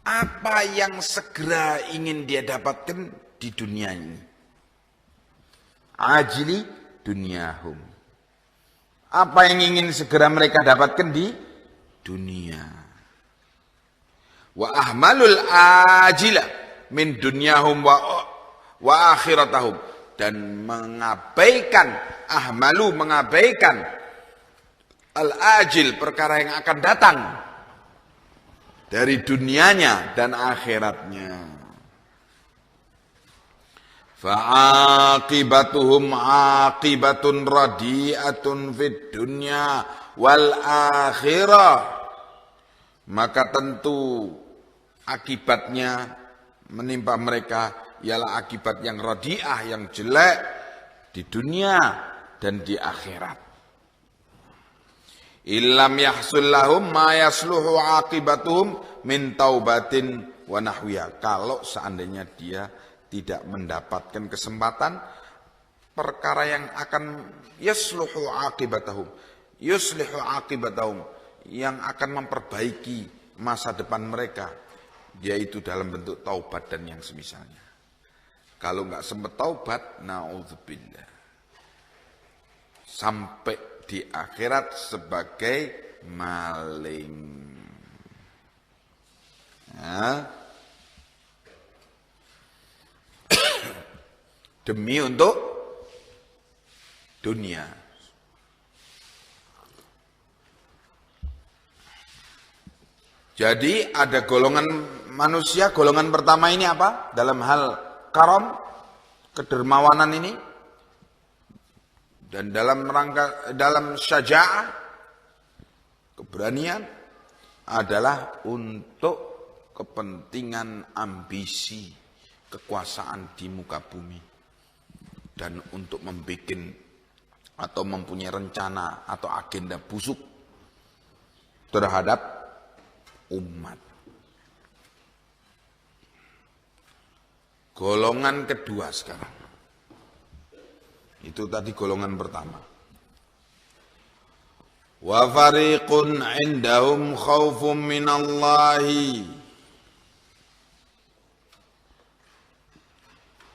apa yang segera ingin dia dapatkan di dunia ini. Ajili dunyahum. Apa yang ingin segera mereka dapatkan di dunia. Wa ahmalul ajila min dunyahum wa akhiratahum. Dan mengabaikan, mengabaikan al-ajil, perkara yang akan datang dari dunianya dan akhiratnya. Fa'aqibatuhum aqibatun radi'atun fid dunya wal akhirah. Maka tentu akibatnya menimpa mereka ialah akibat yang radi'ah, yang jelek di dunia dan di akhirat. Illam yahsul lahum ma yasluhu aqibatuhum min taubatin wa nahwiya. Kalau seandainya dia tidak mendapatkan kesempatan perkara yang akan yasluhu aqibatahum, yuslihu aqibatahum, yang akan memperbaiki masa depan mereka, yaitu dalam bentuk taubat dan yang semisalnya. Kalau enggak sempat taubat, naudzubillah, sampai di akhirat sebagai maling. Demi untuk dunia. Jadi ada golongan manusia, golongan pertama ini apa? Dalam hal karam, kedermawanan ini, dan dalam rangka, dalam syaja'ah, keberanian adalah untuk kepentingan ambisi kekuasaan di muka bumi dan untuk membuat atau mempunyai rencana atau agenda busuk terhadap umat. Golongan kedua sekarang. Itu tadi golongan pertama. Wa fariqun 'indahum khaufun minallahi.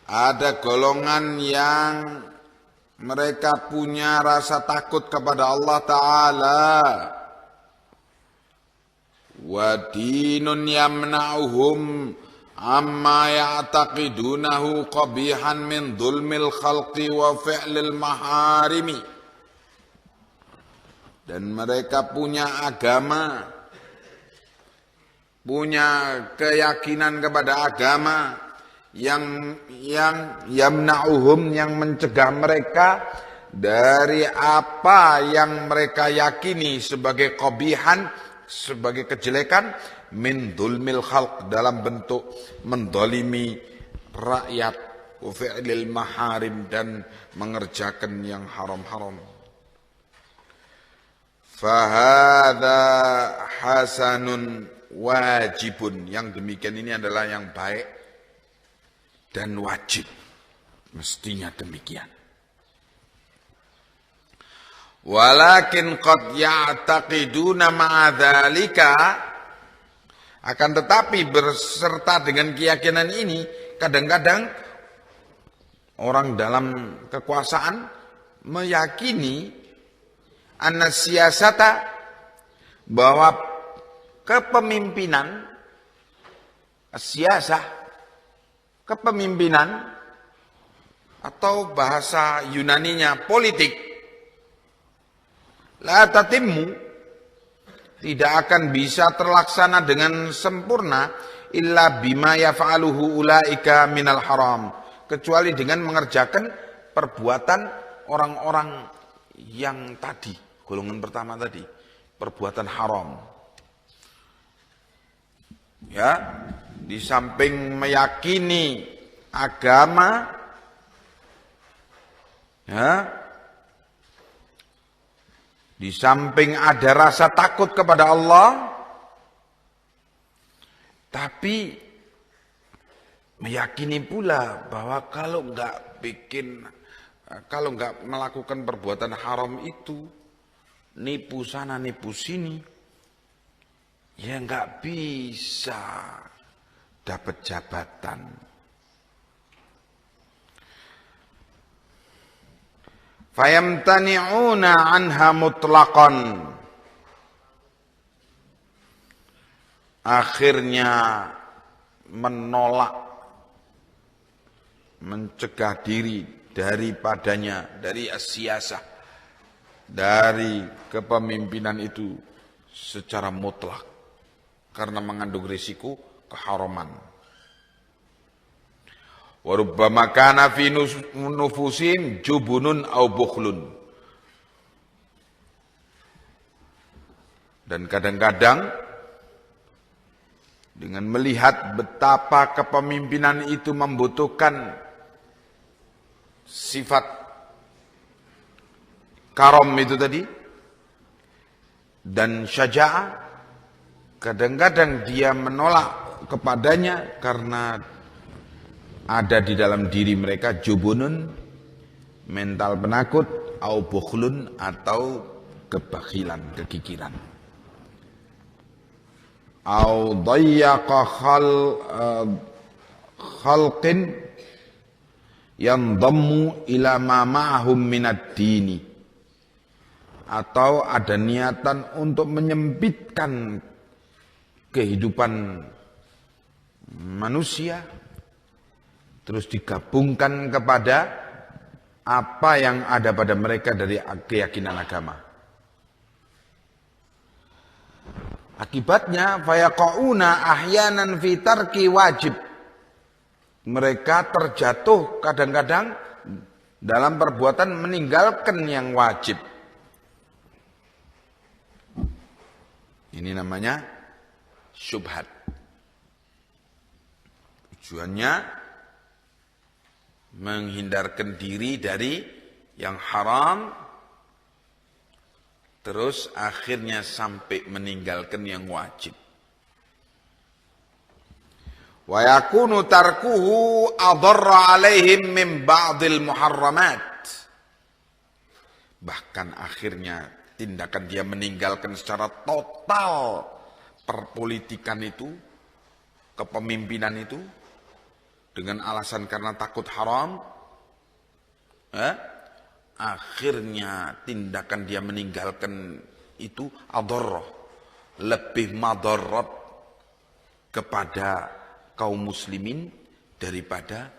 Ada golongan yang mereka punya rasa takut kepada Allah Ta'ala. Wa dinun yamna'uhum amma ya'taqidunahu qabihan min dhulmil khalqi wa fi'lil maharimi. Dan mereka punya agama, punya keyakinan kepada agama yang yamna'uhum, yang mencegah mereka dari apa yang mereka yakini sebagai qabihan, sebagai kejelekan, min dhulmil khalq, dalam bentuk mendolimi rakyat, wa fi'lil maharim, dan mengerjakan yang haram-haram. Fahadha hasanun wajibun, yang demikian ini adalah yang baik dan wajib, mestinya demikian. Walakin qad ya'taqiduna ma'a dzalika, akan tetapi berserta dengan keyakinan ini, kadang-kadang orang dalam kekuasaan meyakini anna siyasata, bahwa kepemimpinan, siyasah, kepemimpinan, atau bahasa Yunaninya politik, la tatimmu, tidak akan bisa terlaksana dengan sempurna illa bima yaf'aluhu ulaika minal haram, kecuali dengan mengerjakan perbuatan orang-orang yang tadi, golongan pertama tadi, perbuatan haram. Ya, di samping meyakini agama, ya, di samping ada rasa takut kepada Allah, tapi meyakini pula bahwa kalau nggak melakukan perbuatan haram itu, nipu sana nipu sini, ya nggak bisa dapat jabatan. Fayamtani'una anha mutlaqan, akhirnya menolak, mencegah diri daripadanya, dari as-siyasah, dari kepemimpinan itu secara mutlak, karena mengandung risiko keharaman. Wa rubbama kana fi nufusin jubunun au bukhlun, dan kadang-kadang dengan melihat betapa kepemimpinan itu membutuhkan sifat karam itu tadi dan syaja'ah, kadang-kadang dia menolak kepadanya karena ada di dalam diri mereka jubunun, mental penakut, au bukhlun, atau kebakhilan, kekikiran. Au dayyaqa khalqin yandammu ila ma ma'ahum minad dini, atau ada niatan untuk menyempitkan kehidupan manusia, terus digabungkan kepada apa yang ada pada mereka dari keyakinan agama. Akibatnya fayaqauna ahyanan fi tarki wajib, mereka terjatuh kadang-kadang dalam perbuatan meninggalkan yang wajib. Ini namanya syubhat. Tujuannya menghindarkan diri dari yang haram, terus akhirnya sampai meninggalkan yang wajib. Wa yakunu tarkuhu adarra alaihim min ba'dil muharramat. Bahkan akhirnya tindakan dia meninggalkan secara total perpolitikan itu, kepemimpinan itu, dengan alasan karena takut haram, akhirnya tindakan dia meninggalkan itu adarrah, lebih madarat kepada kaum muslimin daripada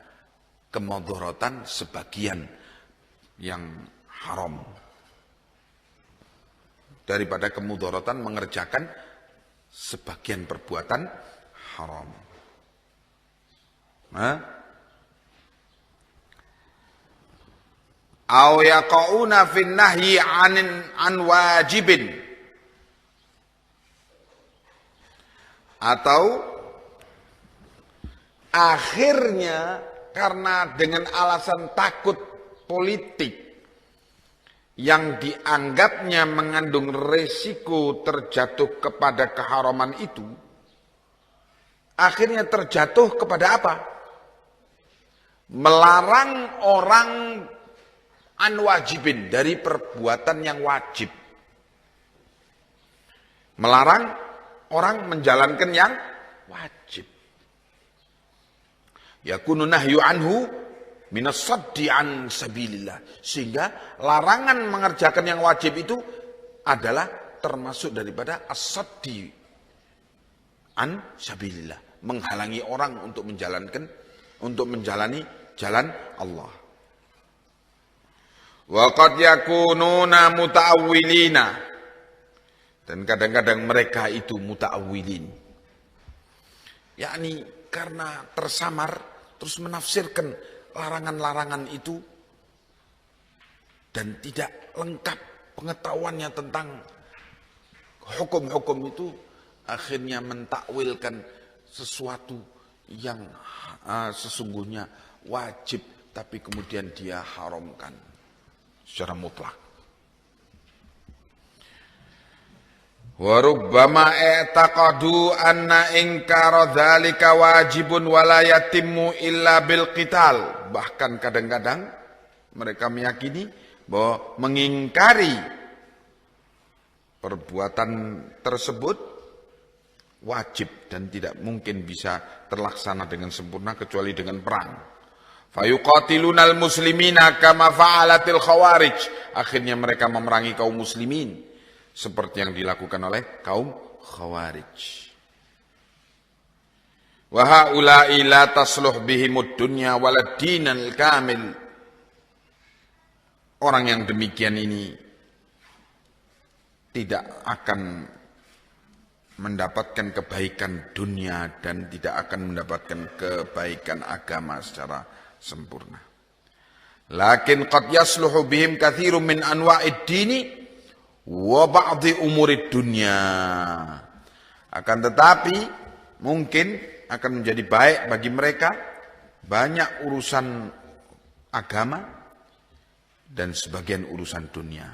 kemudaratan sebagian yang haram, daripada kemudaratan mengerjakan sebagian perbuatan haram. Aw yaqauna fin nahyi an wajibin, atau akhirnya karena dengan alasan takut politik yang dianggapnya mengandung resiko terjatuh kepada keharaman itu, akhirnya terjatuh kepada apa? Melarang orang an wajibin, dari perbuatan yang wajib. Melarang orang menjalankan yang wajib. Yakunu nahyu anhu minas saddi an sabilillah. Sehingga larangan mengerjakan yang wajib itu adalah termasuk daripada as-saddi an sabilillah, menghalangi orang untuk menjalani jalan Allah. Wa qad yakununa muta'awwilina, dan kadang-kadang mereka itu muta'awwilin, yakni karena tersamar terus menafsirkan larangan-larangan itu dan tidak lengkap pengetahuannya tentang hukum-hukum itu, akhirnya mentakwilkan sesuatu yang sesungguhnya wajib tapi kemudian dia haramkan secara mutlak. Wa rubbama i'taqadu anna inkara dzalika wajibun wa la yatimmu illa bil qital. Bahkan kadang-kadang mereka meyakini bahwa mengingkari perbuatan tersebut wajib dan tidak mungkin bisa terlaksana dengan sempurna kecuali dengan perang. Fayuqatilunal muslimina kama fa'alatil khawarij. Akhirnya mereka memerangi kaum muslimin seperti yang dilakukan oleh kaum khawarij. Wa haula'i la tasluh bihimud dunya walad dinal kamil. Orang yang demikian ini tidak akan mendapatkan kebaikan dunia dan tidak akan mendapatkan kebaikan agama secara sempurna. Lakin qad yasluhu bihim katsirun min anwa'id dini wa ba'dhi umurid dunya. Akan tetapi mungkin akan menjadi baik bagi mereka banyak urusan agama dan sebagian urusan dunia.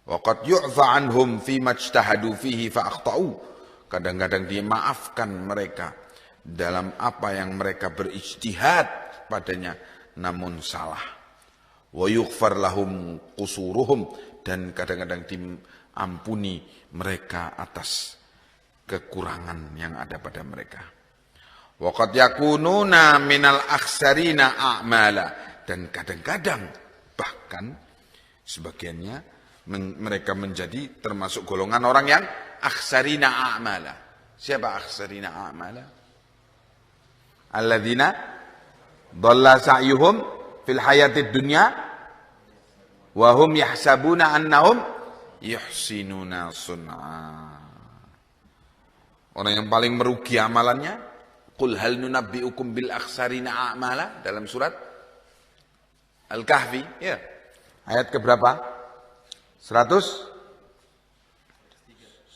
Wa qad yu'fa anhum fi majtahadu fihi fa akhtau. Kadang-kadang dimaafkan mereka dalam apa yang mereka berijtihad padanya namun salah. Wa yughfar lahum qusuruhum, dan kadang-kadang diampuni mereka atas kekurangan yang ada pada mereka. Wa qad yakununa minal akhsarina a'mala, dan kadang-kadang bahkan sebagiannya mereka menjadi termasuk golongan orang yang akhsarina a'mala. Siapa akhsarina a'mala? Alladzina dhalla sa'yuhum fil hayatid dunya wa hum yahsabuna annahum yuhsinuna sun'a. Orang yang paling merugi amalannya, qul hal nunabbi'ukum bil akhsarina a'mala, dalam surat Al-Kahfi, ya. Ayat keberapa? 100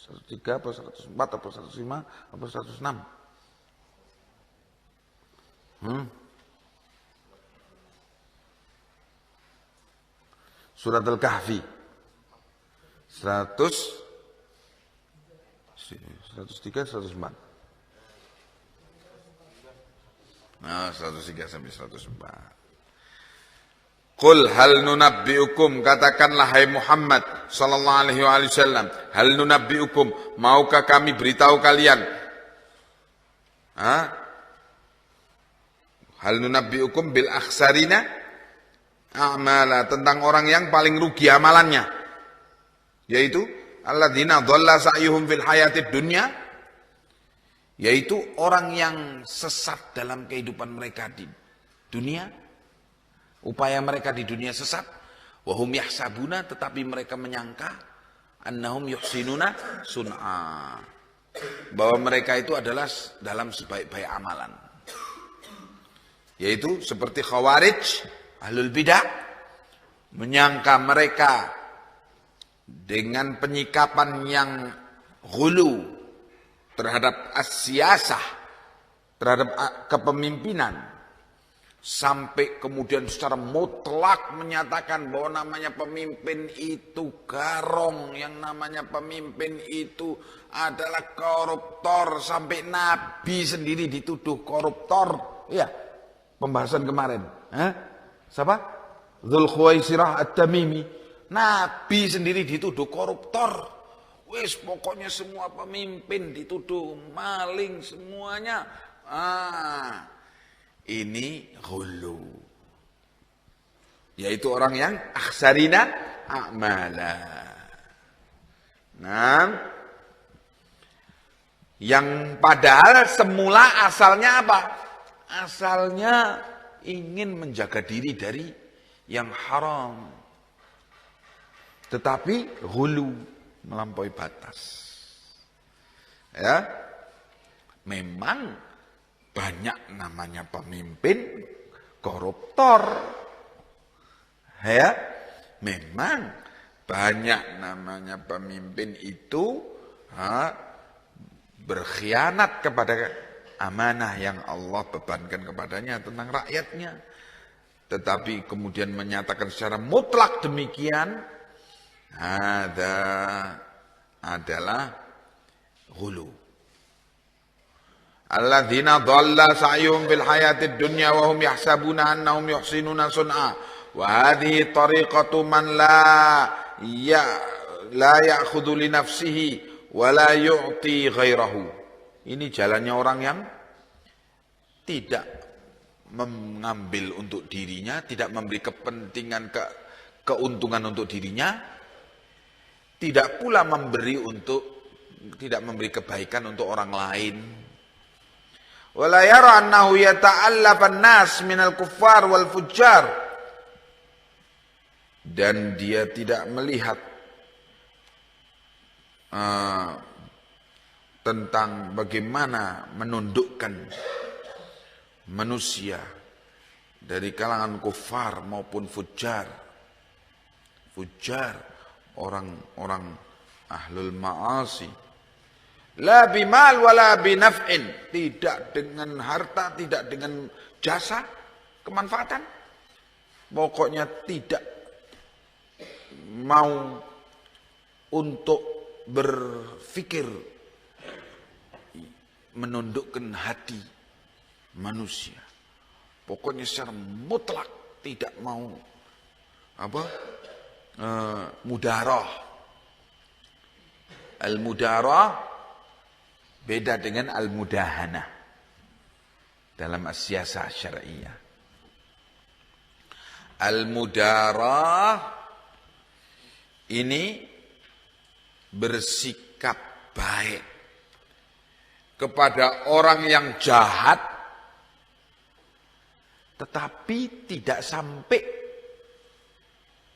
103 apa 104 apa 105 apa 106? Surat Al-Kahfi 103 104. Nah, 103 sampai 104. Qul hal nunabbiukum, katakanlah hai Muhammad sallallahu alaihi wasallam, hal nunabbiukum, maukah kami beritahu kalian? Hal nunabbiukum bil akhsarina a'mala, tentang orang yang paling rugi amalannya, yaitu alladzina dhalla sa'yuhum fil hayatid dunya, yaitu orang yang sesat dalam kehidupan mereka di dunia. Upaya mereka di dunia sesat, wahum yahsabuna, tetapi mereka menyangka annahum yuhsinuna sun'a, bahwa mereka itu adalah dalam sebaik-baik amalan. Yaitu seperti khawarij, ahlul bidah, menyangka mereka dengan penyikapan yang ghulu terhadap as-siyasah, terhadap kepemimpinan, sampai kemudian secara mutlak menyatakan bahwa namanya pemimpin itu garong, yang namanya pemimpin itu adalah koruptor, sampai Nabi sendiri dituduh koruptor. Iya, pembahasan kemarin. Siapa? Dzulkhuwaisirah At-Tamimi. Nabi sendiri dituduh koruptor. Wis pokoknya semua pemimpin dituduh maling semuanya. Ini ghulu, yaitu orang yang akhsarina a'mala. Nah, yang padahal semula asalnya apa? Asalnya ingin menjaga diri dari yang haram, tetapi ghulu, melampaui batas. Ya, memang banyak namanya pemimpin koruptor. Ya, memang banyak namanya pemimpin itu berkhianat kepada amanah yang Allah bebankan kepadanya tentang rakyatnya. Tetapi kemudian menyatakan secara mutlak demikian, ada adalah ghulu. Alladzina dhalla sa'yuhum fil hayatid dunya wa hum yahsabuna annahum yuhsinuna sun'a. Wa hadhihi tariqatu man la ya'khudhu li nafsihi wa la yu'ti ghairahu. Ini jalannya orang yang tidak mengambil untuk dirinya, tidak memberi kepentingan, keuntungan untuk dirinya, tidak pula tidak memberi kebaikan untuk orang lain. Wala yara annahu yata'allaf an-nas minal kuffar wal fujjar, dan dia tidak melihat tentang bagaimana menundukkan manusia dari kalangan kufar maupun fujjar. Fujjar, orang-orang ahlul ma'asi. La bimal wala binaf'in, tidak dengan harta, tidak dengan jasa, kemanfaatan. Pokoknya tidak mau untuk berpikir menundukkan hati manusia. Pokoknya secara mutlak tidak mau mudarah. Al-mudarah beda dengan al-mudahanah dalam as-siyasah syar'iyyah. Al-mudarah ini bersikap baik kepada orang yang jahat, tetapi tidak sampai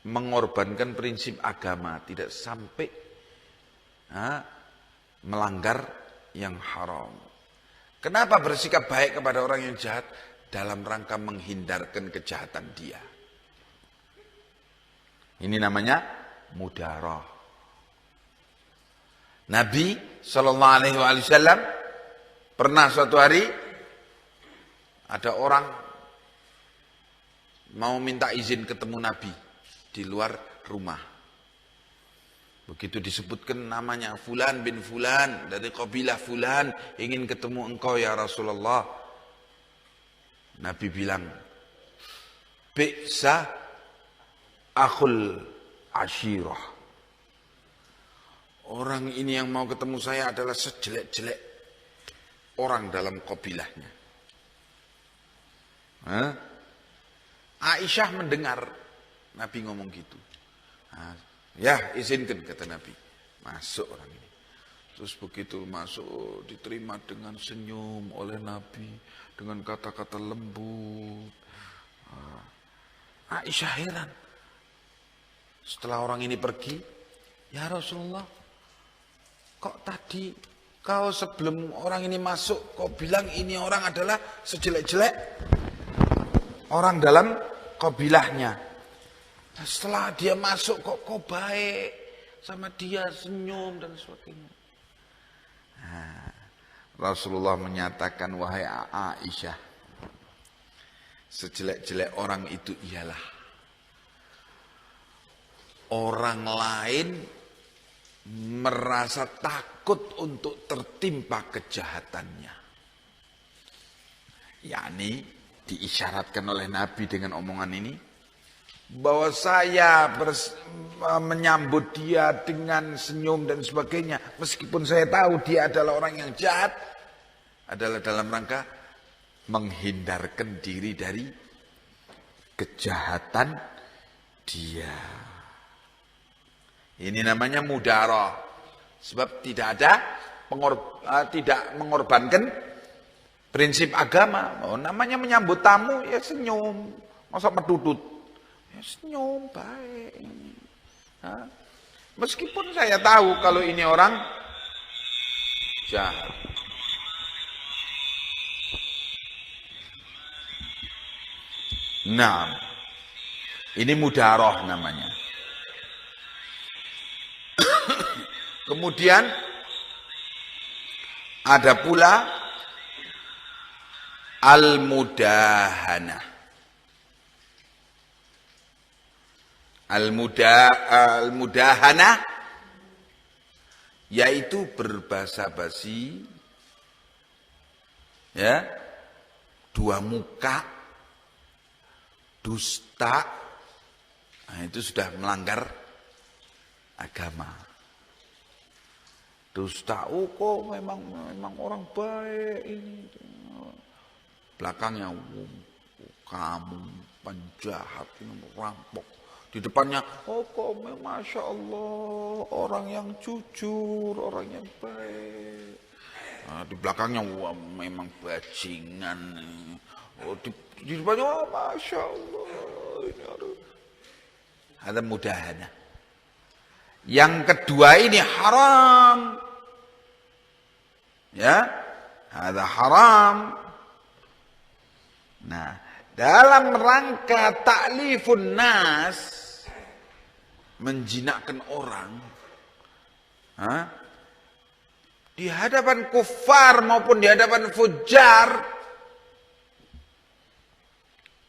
mengorbankan prinsip agama, tidak sampai melanggar yang haram. Kenapa bersikap baik kepada orang yang jahat? Dalam rangka menghindarkan kejahatan dia. Ini namanya mudarah. Nabi Shallallahu Alaihi Wasallam pernah suatu hari ada orang mau minta izin ketemu Nabi di luar rumah. Begitu disebutkan namanya Fulan bin Fulan dari kabilah Fulan ingin ketemu engkau ya Rasulullah. Nabi bilang, bi'sa akhul ashirah. Orang ini yang mau ketemu saya adalah sejelek-jelek orang dalam kabilahnya. Aisyah mendengar Nabi ngomong gitu. Ya, izinkan kata Nabi. Masuk orang ini. Terus begitu masuk diterima dengan senyum oleh Nabi, dengan kata-kata lembut. Aisyah heran. Setelah orang ini pergi, ya Rasulullah, kok tadi kau sebelum orang ini masuk, kau bilang ini orang adalah sejelek-jelek orang dalam kabilahnya. Setelah dia masuk kok kau baik sama dia, senyum dan sebagainya. Rasulullah menyatakan, wahai Aisyah, sejelek-jelek orang itu ialah orang lain merasa takut untuk tertimpa kejahatannya. Yakni diisyaratkan oleh Nabi dengan omongan ini, bahwa saya menyambut dia dengan senyum dan sebagainya, meskipun saya tahu dia adalah orang yang jahat, adalah dalam rangka menghindarkan diri dari kejahatan dia. Ini namanya mudarah, sebab tidak ada tidak mengorbankan prinsip agama. Namanya menyambut tamu ya senyum, masa medudut. Ya senyum baik. Meskipun saya tahu kalau ini orang jahat. Nah, ini mudarah namanya. Kemudian ada pula al-mudahanah. Al-mudahanah yaitu berbasa-basi, ya, dua muka, dusta. Nah, itu sudah melanggar agama. Dusta, kok memang orang baik ini. Belakangnya kamu penjahat, merampok. Di depannya, kok Masya Allah, orang yang jujur, orang yang baik. Nah, di belakangnya, memang bajingan. Di depannya, Masya Allah. Ada mudahanah. Yang kedua ini haram. Ya, ada haram. Nah, dalam rangka ta'lifun nas, menjinakkan orang, di hadapan kufar maupun di hadapan fujar,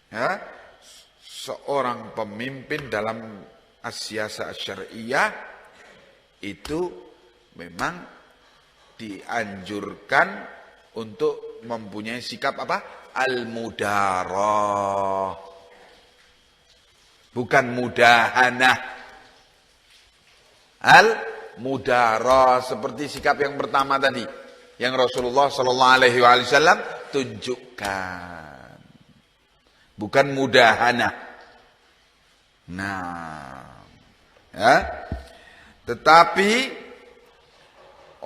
ya, seorang pemimpin dalam as-siyasah syariah itu memang dianjurkan untuk mempunyai sikap apa? Al-mudarah, bukan mudahanah. Al-mudarah seperti sikap yang pertama tadi yang Rasulullah Sallallahu Alaihi Wasallam tunjukkan, bukan mudahanah. Nah, ya, tetapi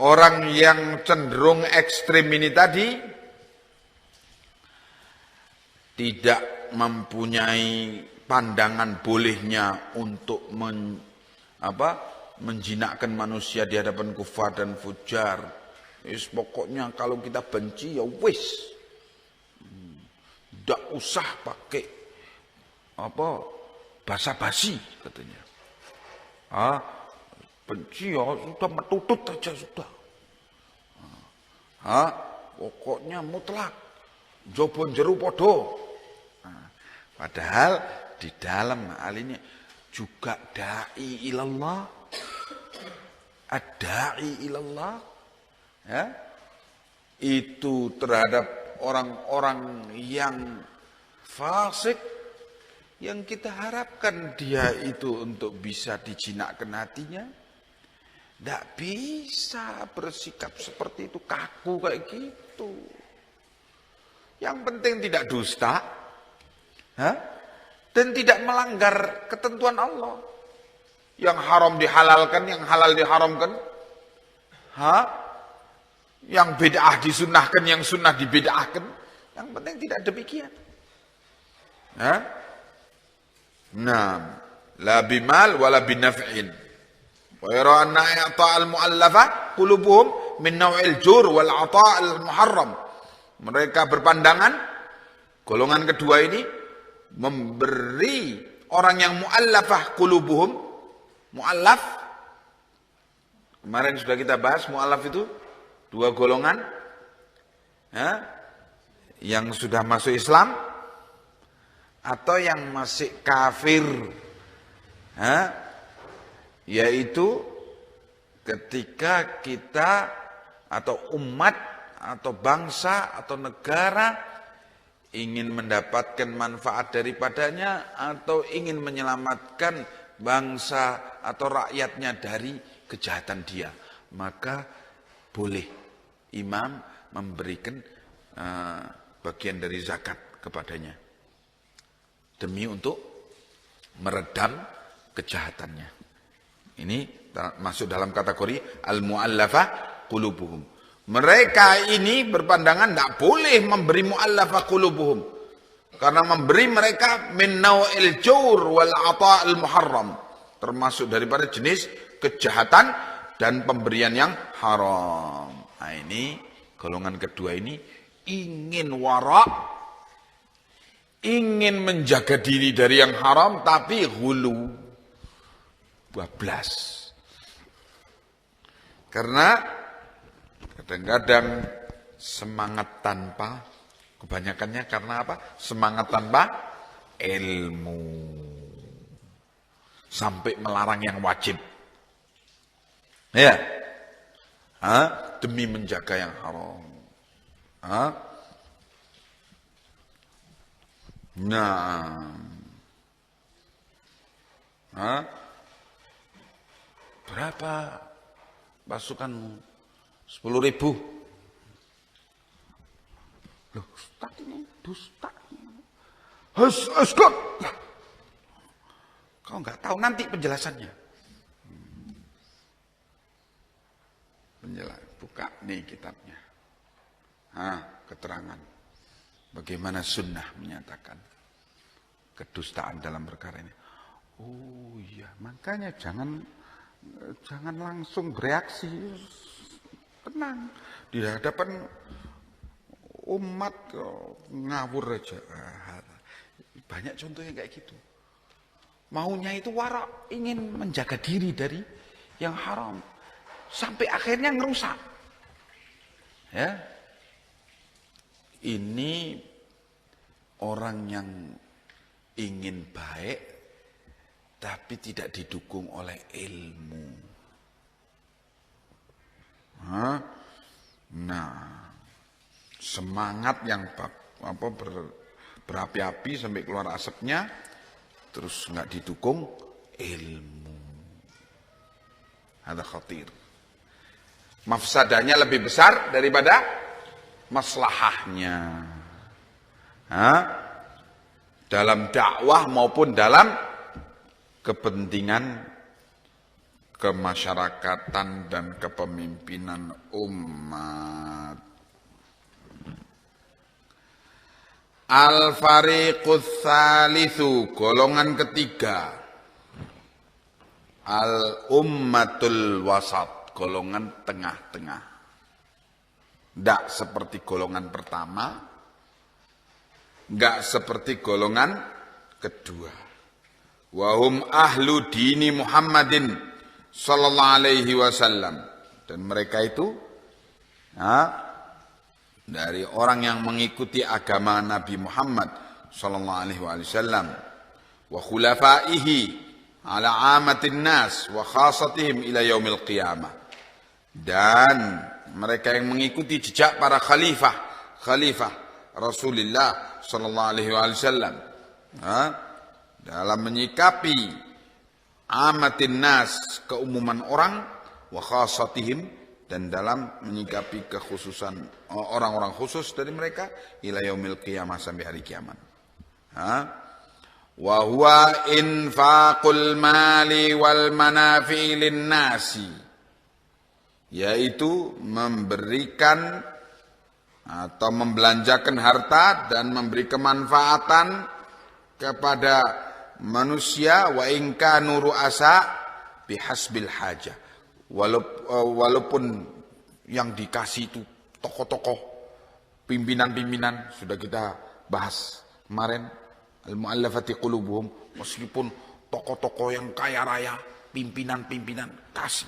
orang yang cenderung ekstrim ini tadi tidak mempunyai pandangan bolehnya untuk menjinakkan manusia di hadapan kufar dan fujar. Pokoknya kalau kita benci ya wis, tidak usah pakai basa-basi katanya. benci ya sudah metutut aja sudah. Pokoknya mutlak. Jobo jeru podo. Padahal di dalam hal ini juga da'i ilallah. Ad-da'i ilallah. Ya. Itu terhadap orang-orang yang fasik, yang kita harapkan dia itu untuk bisa dijinakkan hatinya. Tidak bisa bersikap seperti itu, kaku kayak gitu. Yang penting tidak dusta, dan tidak melanggar ketentuan Allah. Yang haram dihalalkan, yang halal diharamkan. Yang bid'ah disunnahkan, yang sunnah dibid'ahkan. Yang penting tidak demikian. Nah, la bimal wala binaf'in. Wa yara anna i'ta' al-mu'allafa qulubuhum min naw'il jur wal 'ata' al-muharram. Mereka berpandangan golongan kedua ini memberi orang yang mu'allafah qulubuhum. Mu'allaf, kemarin sudah kita bahas, mu'allaf itu dua golongan, yang sudah masuk Islam atau yang masih kafir, yaitu ketika kita atau umat atau bangsa atau negara ingin mendapatkan manfaat daripadanya atau ingin menyelamatkan bangsa atau rakyatnya dari kejahatan dia, maka boleh imam memberikan bagian dari zakat kepadanya demi untuk meredam kejahatannya. Ini masuk dalam kategori al-mu'allafah qulubuhum. Mereka ini berpandangan tidak boleh memberi mu'allafah qulubuhum, karena memberi mereka min naw'il jawr wal 'ata' al muharram, termasuk daripada jenis kejahatan dan pemberian yang haram. Nah, ini golongan kedua ini ingin wara', ingin menjaga diri dari yang haram, tapi ghulu, bablas. Karena kadang-kadang semangat tanpa, kebanyakannya karena apa? Semangat tanpa ilmu. Sampai melarang yang wajib. Ya. Demi menjaga yang haram. Berapa pasukanmu? 10.000. Loh, Ustaz ini dusta. Kau nggak tahu nanti penjelasannya. Buka nih kitabnya. Keterangan. Bagaimana sunnah menyatakan kedustaan dalam perkara ini. Oh iya, makanya jangan langsung bereaksi. Tenang. Di hadapan umat ngawur aja. Banyak contohnya kayak gitu. Maunya itu warak, ingin menjaga diri dari yang haram. Sampai akhirnya ngerusak. Ya. Ini orang yang ingin baik tapi tidak didukung oleh ilmu. Nah, semangat yang berapi-api sampai keluar asapnya, terus nggak didukung ilmu. Ada khatir. Mafsadahnya lebih besar daripada maslahahnya. Dalam dakwah maupun dalam kepentingan kemasyarakatan dan kepemimpinan umat. Al-fariqus tsalitsu, golongan ketiga. Al-ummatul wasat, golongan tengah-tengah. Tidak seperti golongan pertama, enggak seperti golongan kedua. Wahum ahlu dini Muhammadin sallallahu alaihi wasallam. Dan mereka itu dari orang yang mengikuti agama Nabi Muhammad sallallahu alaihi wasallam wa khulafaihi ala amatin nas wa khasatihim ila yaumil qiyamah. Dan mereka yang mengikuti jejak para khalifah Rasulullah sallallahu alaihi wasallam dalam menyikapi amatin nas, keumuman orang, wa khasatihim, dan dalam menyikapi kekhususan orang-orang khusus dari mereka ila yaumil qiyamah, sampai hari kiamat. Wa huwa infaqul mali wal manafi lin nasi, yaitu memberikan atau membelanjakan harta dan memberi kemanfaatan kepada manusia, wa in kanu ru'asa bihasbil hajah, walaupun yang dikasih itu tokoh-tokoh, pimpinan-pimpinan, sudah kita bahas kemarin, al-mu'allafati qulubuhum, meskipun tokoh-tokoh yang kaya raya, pimpinan-pimpinan kasih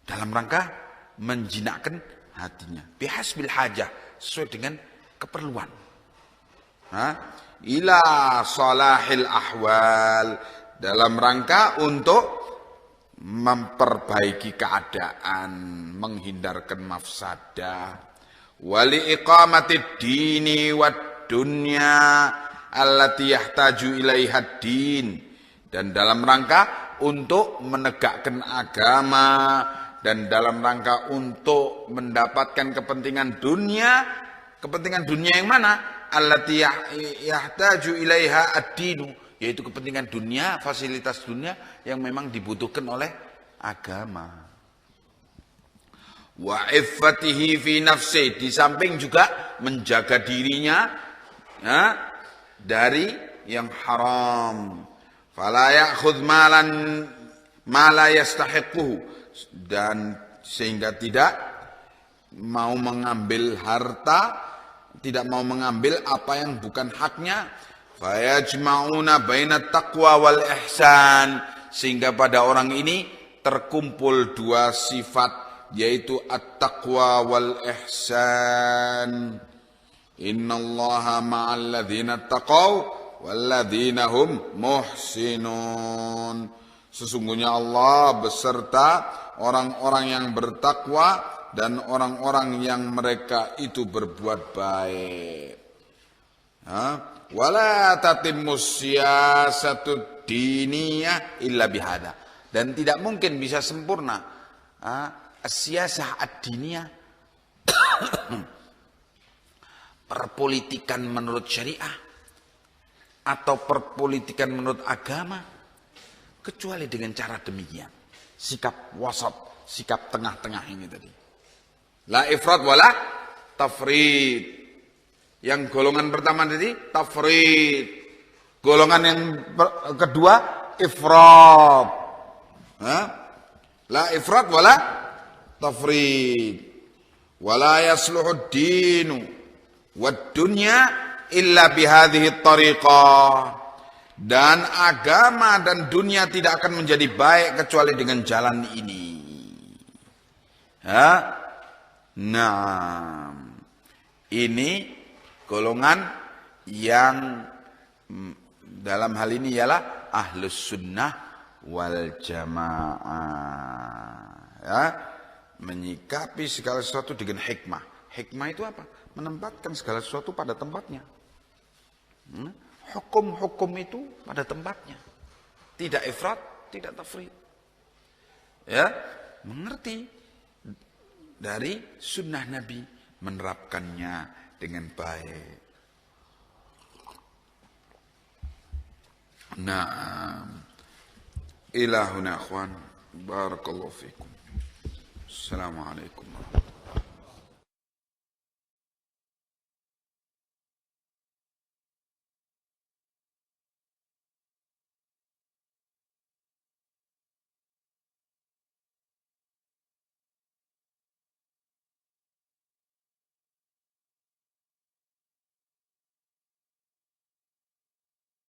dalam rangka menjinakkan hatinya, bihasbil hajah, sesuai dengan keperluan, ila salahil ahwal, dalam rangka untuk memperbaiki keadaan, menghindarkan mafsadah, wali iqamatid dini wad dunya allati yahtaju ilaiha din, dan dalam rangka untuk menegakkan agama, dan dalam rangka untuk mendapatkan kepentingan dunia yang mana? Allati yahtaju ilaiha ad-dinu, yaitu kepentingan dunia, fasilitas dunia yang memang dibutuhkan oleh agama. Wa iffatihi fi nafsi, di samping juga menjaga dirinya dari yang haram. Fala ya'khudh malan ma la yastahiquhu, dan sehingga tidak mau mengambil harta, tidak mau mengambil apa yang bukan haknya. Fayajma'una bainat taqwa wal ihsan, sehingga pada orang ini terkumpul dua sifat, yaitu at-taqwa wal ihsan. Innallaha ma'al ladzina taqaw wal ladzina hum muhsinun. Sesungguhnya Allah beserta orang-orang yang bertakwa dan orang-orang yang mereka itu berbuat baik. Wala tatimmus siyasatud diniyah illa bihada, dan tidak mungkin bisa sempurna siyasah ad-diniyah, perpolitikan menurut syariah atau perpolitikan menurut agama, kecuali dengan cara demikian, sikap wasat, sikap tengah-tengah ini tadi. La ifrat wala tafrid. Yang golongan pertama tadi tafrid. Golongan yang kedua ifrat. La ifrat wala tafrid. Wala yasluhud dinu wad dunya illa bihadhihi tariqah. Dan agama dan dunia tidak akan menjadi baik kecuali dengan jalan ini. Nah, ini golongan yang dalam hal ini ialah ahlus sunnah wal jamaah. Menyikapi segala sesuatu dengan hikmah. Hikmah itu apa? Menempatkan segala sesuatu pada tempatnya. Hukum-hukum itu pada tempatnya. Tidak ifrat, tidak tafrid. Mengerti dari sunnah Nabi, menerapkannya dengan baik. Naam. Ilahuna akhwan. Barakallahu fikum. Assalamualaikum warahmatullahi wabarakatuh.